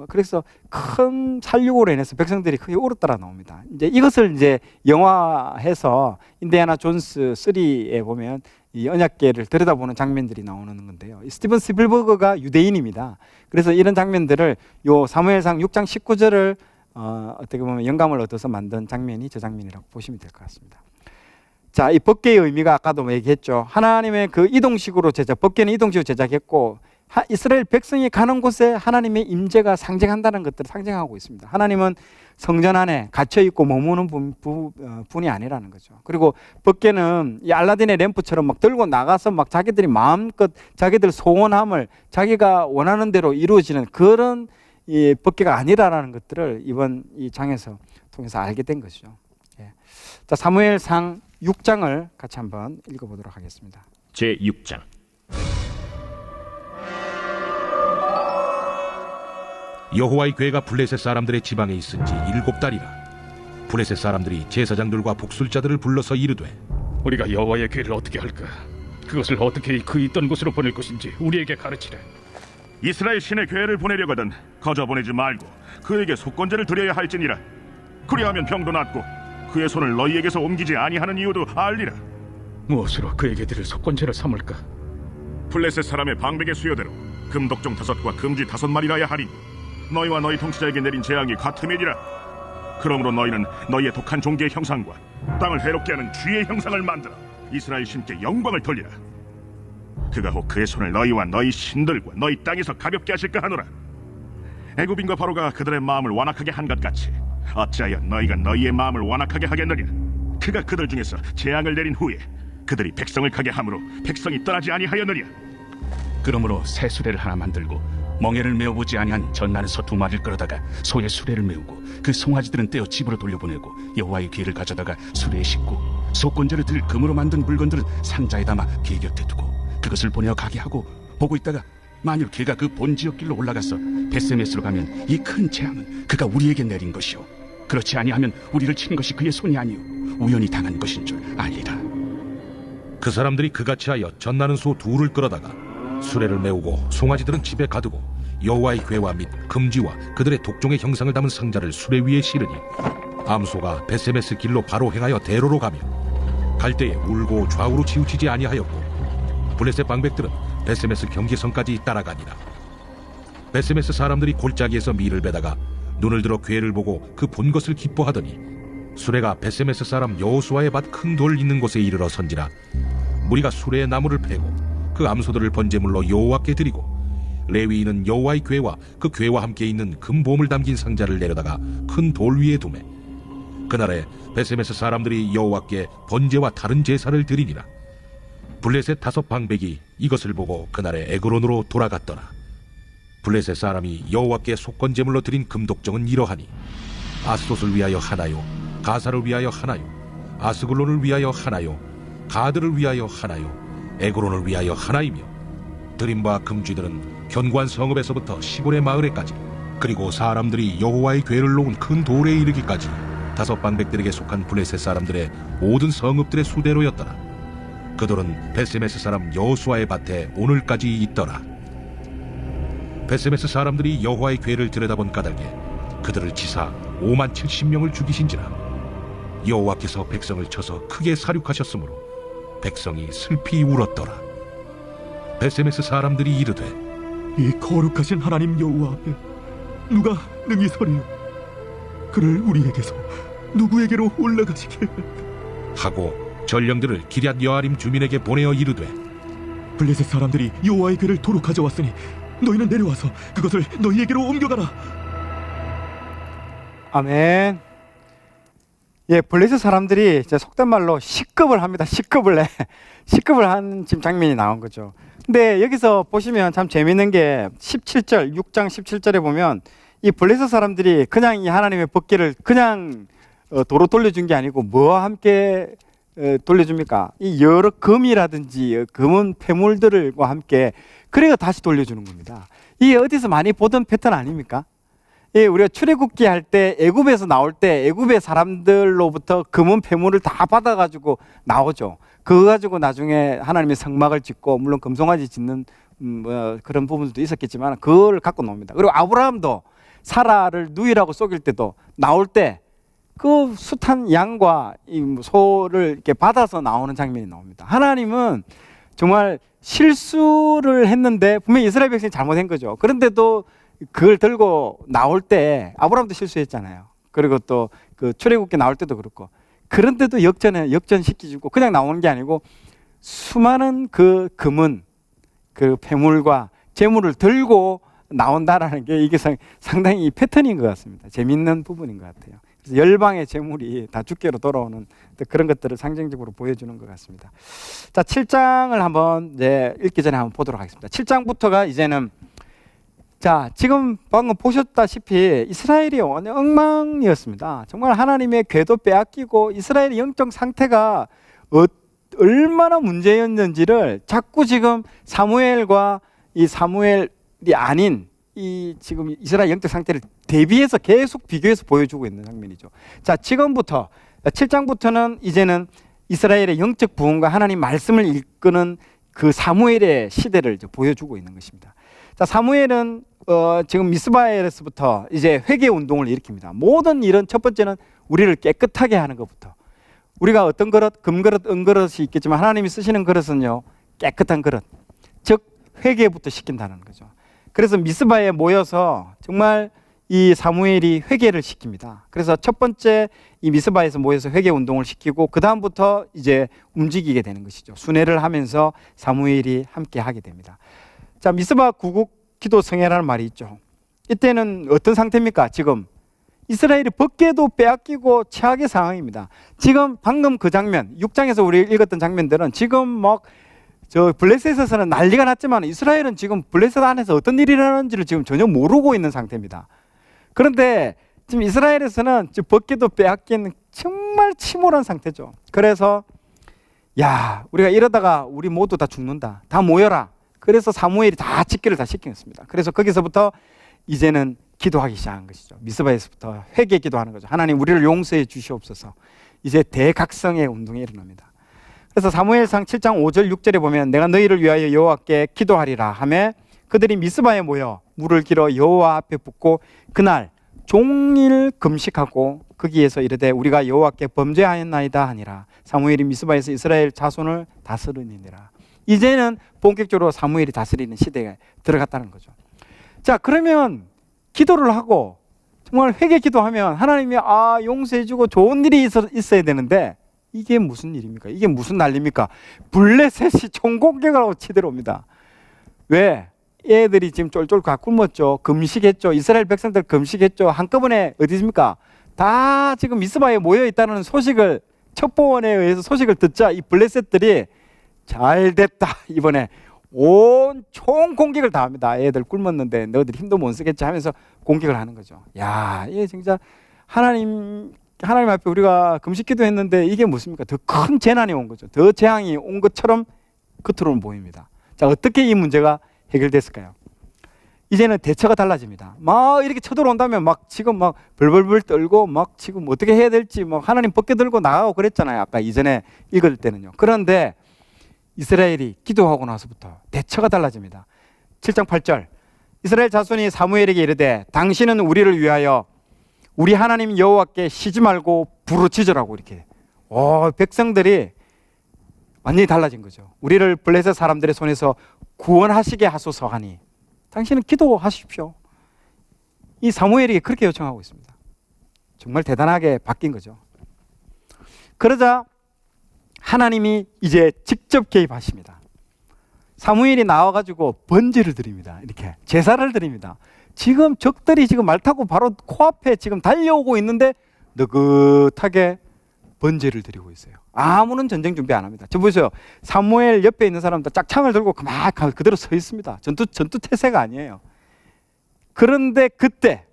그래서 큰 살육으로 인해서 백성들이 크게 울었다라 나옵니다. 이제 이것을 이제 영화해서 인디애나 존스 3에 보면 이 언약궤를 들여다보는 장면들이 나오는 건데요. 스티븐 스필버그가 유대인입니다. 그래서 이런 장면들을 요 사무엘상 6장 19절을 어떻게 보면 영감을 얻어서 만든 장면이 저 장면이라고 보시면 될 것 같습니다. 자, 이 법궤의 의미가 아까도 얘기했죠. 하나님의 그 이동식으로 법궤는 이동식으로 제작했고, 이스라엘 백성이 가는 곳에 하나님의 임재가 상징한다는 것들을 상징하고 있습니다. 하나님은 성전 안에 갇혀 있고 머무는 분이 아니라는 거죠. 그리고 법궤는 이 알라딘의 램프처럼 막 들고 나가서 막 자기들이 마음껏 자기들 소원함을 자기가 원하는 대로 이루어지는 그런 이 법궤가 아니라는 것들을 이번 이 장에서 통해서 알게 된 것이죠. 예. 자, 사무엘상 6장을 같이 한번 읽어보도록 하겠습니다. 제 6장. 여호와의 궤가 블레셋 사람들의 지방에 있은 지 7달이라. 블레셋 사람들이 제사장들과 복술자들을 불러서 이르되 우리가 여호와의 궤를 어떻게 할까? 그것을 어떻게 그 있던 곳으로 보낼 것인지 우리에게 가르치라. 이스라엘 신의 궤를 보내려거든 거저 보내지 말고 그에게 속건제를 드려야 할지니라. 그리하면 병도 낫고 그의 손을 너희에게서 옮기지 아니하는 이유도 알리라. 무엇으로 그에게 드릴 속건제를 삼을까? 블레셋 사람의 방백의 수요대로 금독종 5과 금쥐 5마리라야 하니 너희와 너희 통치자에게 내린 재앙이 같음이니라. 그러므로 너희는 너희의 독한 종기의 형상과 땅을 해롭게 하는 쥐의 형상을 만들어 이스라엘 신께 영광을 돌리라. 그가 혹 그의 손을 너희와 너희 신들과 너희 땅에서 가볍게 하실까 하노라. 애굽인과 바로가 그들의 마음을 완악하게 한 것 같이 어찌하여 너희가 너희의 마음을 완악하게 하겠느냐. 그가 그들 중에서 재앙을 내린 후에 그들이 백성을 가게 함으로 백성이 떠나지 아니하였느냐. 그러므로 새 수레를 하나 만들고 멍에를 메어보지 아니한 전나는 소 2마리를 끌어다가 소의 수레를 메우고 그 송아지들은 떼어 집으로 돌려보내고 여호와의 궤를 가져다가 수레에 싣고 속건제를 들 금으로 만든 물건들은 상자에 담아 궤 곁에 두고 그것을 보내어 가게 하고 보고 있다가 만일 그가 그 본지역 길로 올라가서 베세메스로 가면 이 큰 재앙은 그가 우리에게 내린 것이오. 그렇지 아니하면 우리를 친 것이 그의 손이 아니오 우연히 당한 것인 줄 알리라. 그 사람들이 그같이 하여 젖나는 소 둘을 끌어다가 수레를 메우고 송아지들은 집에 가두고 여호와의 궤와 및 금지와 그들의 독종의 형상을 담은 상자를 수레 위에 실으니 암소가 베세메스 길로 바로 행하여 대로로 가며 갈 때에 울고 좌우로 치우치지 아니하였고 블레셋 방백들은 베세메스 경계선까지 따라가니라. 베세메스 사람들이 골짜기에서 밀을 베다가 눈을 들어 궤를 보고 그 본 것을 기뻐하더니 수레가 베세메스 사람 여호수아의 밭 큰 돌 있는 곳에 이르러 선지라. 무리가 수레의 나무를 패고 그 암소들을 번제물로 여호와께 드리고 레위인은 여호와의 궤와 그 궤와 함께 있는 금보물 담긴 상자를 내려다가 큰 돌 위에 두매 그날에 베세메스 사람들이 여호와께 번제와 다른 제사를 드리니라. 블레셋 5 방백이 이것을 보고 그날에 에그론으로 돌아갔더라. 블레셋 사람이 여호와께 속건제물로 드린 금독정은 이러하니 아스돗을 위하여 하나요, 가사를 위하여 하나요, 아스글론을 위하여 하나요, 가드를 위하여 하나요, 에그론을 위하여 하나이며 드린 바 금쥐들은 견고한 성읍에서부터 시골의 마을에까지 그리고 사람들이 여호와의 궤를 놓은 큰 돌에 이르기까지 5 방백들에게 속한 블레셋 사람들의 모든 성읍들의 수대로였더라. 그 돌은 베세메스 사람 여호수아의 밭에 오늘까지 있더라. 베세메스 사람들이 여호와의 궤를 들여다본 까닭에 그들을 치사 5만 70명을 죽이신지라. 여호와께서 백성을 쳐서 크게 사륙하셨으므로 백성이 슬피 울었더라. 베세메스 사람들이 이르되 이 거룩하신 하나님 여호와 앞에 누가 능히 서리요? 그를 우리에게서 누구에게로 올라가시게 하고 전령들을 기럇 여아림 주민에게 보내어 이르되 블레셋 사람들이 여호와의 궤를 도로 가져왔으니 너희는 내려와서 그것을 너희에게로 옮겨가라. 아멘. 예, 블레셋 사람들이 이제 속된 말로 식겁을 합니다. 식겁을 한 지금 장면이 나온 거죠. 근데 여기서 보시면 참 재밌는 게 17절, 6장 17절에 보면 이 블레셋 사람들이 그냥 이 하나님의 법궤를 그냥 도로 돌려준 게 아니고 뭐와 함께 돌려줍니까? 이 여러 금이라든지 금은 폐물들과 함께 그래가 다시 돌려주는 겁니다. 이게 어디서 많이 보던 패턴 아닙니까? 예, 우리가 출애굽기 할 때 애굽에서 나올 때 애굽의 사람들로부터 금은 폐물을 다 받아가지고 나오죠. 그거 가지고 나중에 하나님의 성막을 짓고 물론 금송아지 짓는 그런 부분들도 있었겠지만 그걸 갖고 나옵니다. 그리고 아브라함도 사라를 누이라고 속일 때도 나올 때 그 숱한 양과 이 소를 이렇게 받아서 나오는 장면이 나옵니다. 하나님은 정말 실수를 했는데 분명히 이스라엘 백성이 잘못한 거죠. 그런데도 그걸 들고 나올 때 아브라함도 실수했잖아요. 그리고 또 그 출애굽기 나올 때도 그렇고 그런데도 역전시키고 그냥 나오는 게 아니고 수많은 그 금은 그 폐물과 재물을 들고 나온다라는 게 이게 상당히 패턴인 것 같습니다. 재밌는 부분인 것 같아요. 그래서 열방의 재물이 다 주께로 돌아오는 그런 것들을 상징적으로 보여주는 것 같습니다. 자, 7장을 한번 이제 읽기 전에 한번 보도록 하겠습니다. 7장부터가 이제는 자, 지금 방금 보셨다시피 이스라엘이 엉망이었습니다. 정말 하나님의 궤도 빼앗기고 이스라엘의 영적 상태가 얼마나 문제였는지를 자꾸 지금 사무엘과 이 사무엘이 아닌 이 지금 이스라엘 영적 상태를 대비해서 계속 비교해서 보여주고 있는 장면이죠. 자, 지금부터 7장부터는 이제는 이스라엘의 영적 부흥과 하나님 말씀을 이끄는 그 사무엘의 시대를 이제 보여주고 있는 것입니다. 자, 사무엘은 지금 미스바엘에서부터 이제 회개 운동을 일으킵니다. 모든 일은 첫 번째는 우리를 깨끗하게 하는 것부터. 우리가 어떤 그릇, 금그릇, 은그릇이 있겠지만 하나님이 쓰시는 그릇은요, 깨끗한 그릇. 즉 회개부터 시킨다는 거죠. 그래서 미스바에 모여서 정말 이 사무엘이 회개를 시킵니다. 그래서 첫 번째 이 미스바에서 모여서 회개 운동을 시키고 그 다음부터 이제 움직이게 되는 것이죠. 순회를 하면서 사무엘이 함께 하게 됩니다. 자, 미스바 구국 기도 성회라는 말이 있죠. 이때는 어떤 상태입니까? 지금 이스라엘이 법궤도 빼앗기고 최악의 상황입니다. 지금 방금 그 장면 6장에서 우리 읽었던 장면들은 지금 막 저 블레셋에서는 난리가 났지만 이스라엘은 지금 블레셋 안에서 어떤 일이 일어나는지를 지금 전혀 모르고 있는 상태입니다. 그런데 지금 이스라엘에서는 법궤도 빼앗긴 정말 침울한 상태죠. 그래서 야, 우리가 이러다가 우리 모두 다 죽는다. 다 모여라. 그래서 사무엘이 다 집기를 다 시켰습니다. 그래서 거기서부터 이제는 기도하기 시작한 것이죠. 미스바에서부터 회개 기도하는 거죠. 하나님 우리를 용서해 주시옵소서. 이제 대각성의 운동이 일어납니다. 그래서 사무엘상 7장 5절 6절에 보면 내가 너희를 위하여 여호와께 기도하리라 하며 그들이 미스바에 모여 물을 길어 여호와 앞에 붓고 그날 종일 금식하고 거기에서 이르되 우리가 여호와께 범죄하였나이다 하니라. 사무엘이 미스바에서 이스라엘 자손을 다스리니라. 이제는 본격적으로 사무엘이 다스리는 시대에 들어갔다는 거죠. 자, 그러면 기도를 하고 정말 회개 기도하면 하나님이 용서해주고 좋은 일이 있어야 되는데 이게 무슨 일입니까? 이게 무슨 난리입니까? 블레셋이 총공격을 하고 치들어옵니다. 왜? 애들이 지금 쫄쫄 굶었죠. 금식했죠. 이스라엘 백성들 금식했죠. 한꺼번에 어디 있습니까? 다 지금 미스바에 모여 있다는 소식을, 첩보원에 의해서 소식을 듣자 이 블레셋들이 잘 됐다. 이번에 온 총공격을 다 합니다. 애들 굶었는데 너희들 힘도 못 쓰겠지 하면서 공격을 하는 거죠. 야, 이게 진짜 하나님 앞에 우리가 금식기도 했는데 이게 무엇입니까? 더 큰 재난이 온 거죠. 더 재앙이 온 것처럼 겉으로는 보입니다. 자, 어떻게 이 문제가 해결됐을까요? 이제는 대처가 달라집니다. 막 이렇게 쳐들어온다면 막 지금 막 벌벌벌 떨고 막 지금 어떻게 해야 될지 막 하나님 벗겨 들고 나가고 그랬잖아요. 아까 이전에 읽을 때는요. 그런데 이스라엘이 기도하고 나서부터 대처가 달라집니다. 7장 8절 이스라엘 자손이 사무엘에게 이르되 당신은 우리를 위하여 우리 하나님 여호와께 쉬지 말고 부르짖으라고 이렇게 백성들이 완전히 달라진 거죠. 우리를 블레셋 사람들의 손에서 구원하시게 하소서 하니 당신은 기도하십시오. 이 사무엘이 그렇게 요청하고 있습니다. 정말 대단하게 바뀐 거죠. 그러자 하나님이 이제 직접 개입하십니다. 사무엘이 나와가지고 번제를 드립니다. 이렇게 제사를 드립니다. 지금 적들이 지금 말 타고 바로 코앞에 지금 달려오고 있는데 느긋하게 번제를 드리고 있어요. 아무런 전쟁 준비 안 합니다. 저 보세요. 사무엘 옆에 있는 사람들 짝창을 들고 그만 그대로 서 있습니다. 전투 태세가 아니에요. 그런데 그때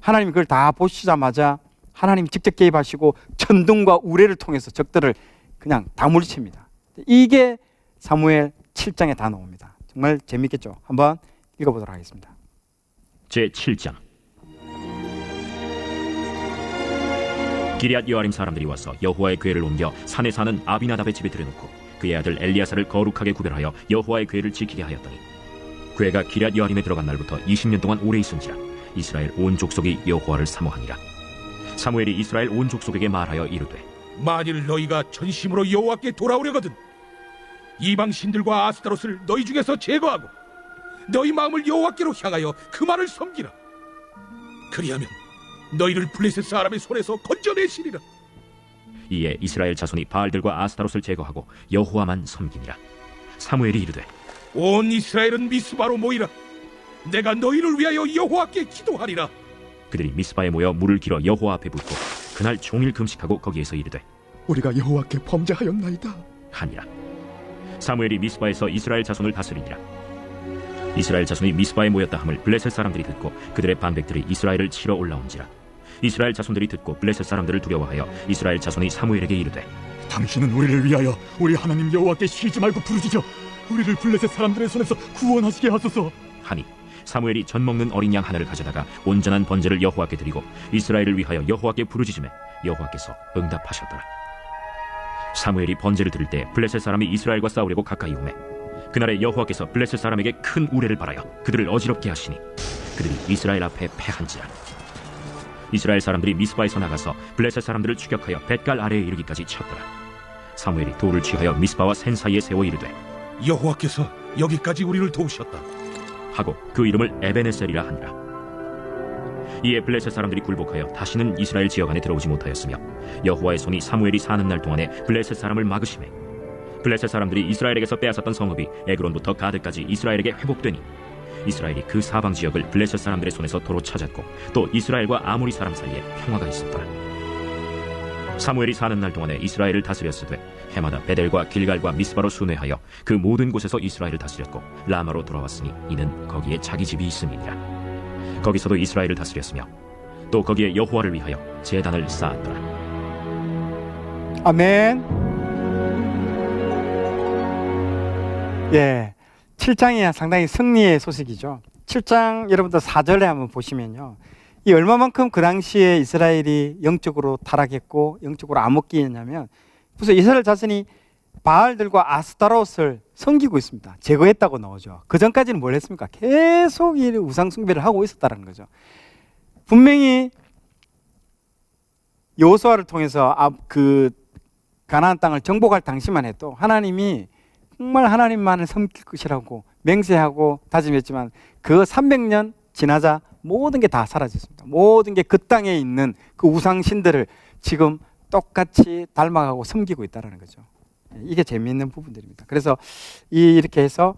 하나님이 그걸 다 보시자마자 하나님이 직접 개입하시고 천둥과 우레를 통해서 적들을 그냥 다 물리칩니다. 이게 사무엘 7장에 다 나옵니다. 정말 재밌겠죠? 한번 읽어보도록 하겠습니다. 제7장 기럇 여아림 사람들이 와서 여호와의 궤를 옮겨 산에 사는 아비나답의 집에 들여놓고 그의 아들 엘리야사를 거룩하게 구별하여 여호와의 궤를 지키게 하였더니 궤가 기럇 여아림에 들어간 날부터 20년 동안 오래 있은지라 이스라엘 온 족속이 여호와를 사모하니라. 사무엘이 이스라엘 온 족속에게 말하여 이르되 만일 너희가 전심으로 여호와께 돌아오려거든 이방 신들과 아스타롯을 너희 중에서 제거하고 너희 마음을 여호와께로 향하여 그만을 섬기라. 그리하면 너희를 블레셋 사람의 손에서 건져내시리라. 이에 이스라엘 자손이 바알들과 아스타롯을 제거하고 여호와만 섬기니라. 사무엘이 이르되 온 이스라엘은 미스바로 모이라. 내가 너희를 위하여 여호와께 기도하리라. 그들이 미스바에 모여 물을 길어 여호와 앞에 붓고 그날 종일 금식하고 거기에서 이르되 우리가 여호와께 범죄하였나이다 하니라. 사무엘이 미스바에서 이스라엘 자손을 다스리니라. 이스라엘 자손이 미스바에 모였다 함을 블레셋 사람들이 듣고 그들의 반백들이 이스라엘을 치러 올라온지라. 이스라엘 자손들이 듣고 블레셋 사람들을 두려워하여 이스라엘 자손이 사무엘에게 이르되 당신은 우리를 위하여 우리 하나님 여호와께 쉬지 말고 부르짖어 우리를 블레셋 사람들의 손에서 구원하시게 하소서 하니 사무엘이 젖 먹는 어린 양 하나를 가져다가 온전한 번제를 여호와께 드리고 이스라엘을 위하여 여호와께 부르짖으매 여호와께서 응답하셨더라. 사무엘이 번제를 드릴 때 블레셋 사람이 이스라엘과 싸우려고 가까이 오매 그날에 여호와께서 블레셋 사람에게 큰 우레를 발하여 그들을 어지럽게 하시니 그들이 이스라엘 앞에 패한지라. 이스라엘 사람들이 미스바에서 나가서 블레셋 사람들을 추격하여 뱃갈 아래에 이르기까지 쳤더라. 사무엘이 돌을 취하여 미스바와 센 사이에 세워 이르되 여호와께서 여기까지 우리를 도우셨다 하고 그 이름을 에베네셀이라 하니라. 이에 블레셋 사람들이 굴복하여 다시는 이스라엘 지역 안에 들어오지 못하였으며 여호와의 손이 사무엘이 사는 날 동안에 블레셋 사람을 막으시매 블레셋 사람들이 이스라엘에게서 빼앗았던 성읍이 에그론부터 가드까지 이스라엘에게 회복되니 이스라엘이 그 사방 지역을 블레셋 사람들의 손에서 도로 찾았고 또 이스라엘과 아모리 사람 사이에 평화가 있었더라. 사무엘이 사는 날 동안에 이스라엘을 다스렸으되 해마다 베델과 길갈과 미스바로 순회하여 그 모든 곳에서 이스라엘을 다스렸고 라마로 돌아왔으니 이는 거기에 자기 집이 있음이니라. 거기서도 이스라엘을 다스렸으며 또 거기에 여호와를 위하여 제단을 쌓았더라. 아멘. 예, 7장이 상당히 승리의 소식이죠. 7장 여러분들 4절에 한번 보시면요. 이 얼마만큼 그 당시에 이스라엘이 영적으로 타락했고 영적으로 암흑기였냐면 무슨 이스라엘 자신이 바알들과 아스타롯을 섬기고 있습니다. 제거했다고 나오죠. 그 전까지는 뭘 했습니까? 계속 이 우상 숭배를 하고 있었다는 거죠. 분명히 여호수아를 통해서 그 가나안 땅을 정복할 당시만 해도 하나님이 정말 하나님만을 섬길 것이라고 맹세하고 다짐했지만 그 300년 지나자 모든 게 다 사라졌습니다. 모든 게 그 땅에 있는 그 우상신들을 지금 똑같이 닮아가고 섬기고 있다는 거죠. 이게 재미있는 부분들입니다. 그래서 이렇게 해서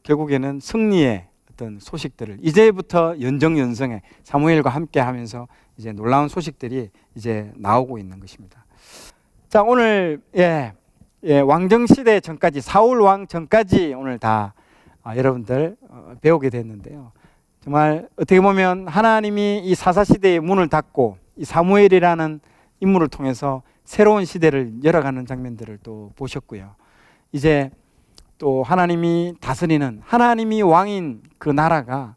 결국에는 승리의 어떤 소식들을 이제부터 연정연성에 사무엘과 함께 하면서 이제 놀라운 소식들이 이제 나오고 있는 것입니다. 자, 오늘 왕정 시대 전까지 사울 왕 전까지 오늘 다 여러분들 배우게 됐는데요. 정말 어떻게 보면 하나님이 이 사사 시대의 문을 닫고 이 사무엘이라는 인물을 통해서 새로운 시대를 열어가는 장면들을 또 보셨고요. 이제 또 하나님이 다스리는 하나님이 왕인 그 나라가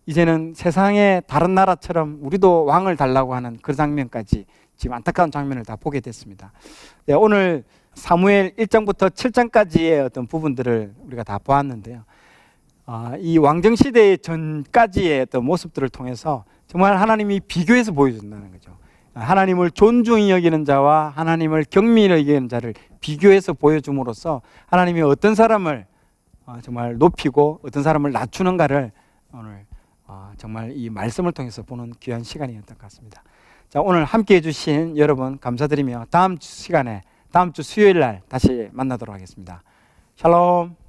이제는 세상의 다른 나라처럼 우리도 왕을 달라고 하는 그 장면까지 지금 안타까운 장면을 다 보게 됐습니다. 오늘 사무엘 1장부터 7장까지의 어떤 부분들을 우리가 다 보았는데요. 이 왕정시대 전까지의 어떤 모습들을 통해서 정말 하나님이 비교해서 보여준다는 거죠. 하나님을 존중히 여기는 자와 하나님을 경미히 여기는 자를 비교해서 보여줌으로써 하나님이 어떤 사람을 정말 높이고 어떤 사람을 낮추는가를 오늘 정말 이 말씀을 통해서 보는 귀한 시간이었던 것 같습니다. 자, 오늘 함께 해주신 여러분 감사드리며 다음 주 시간에 다음 주 수요일 날 다시 만나도록 하겠습니다. 샬롬.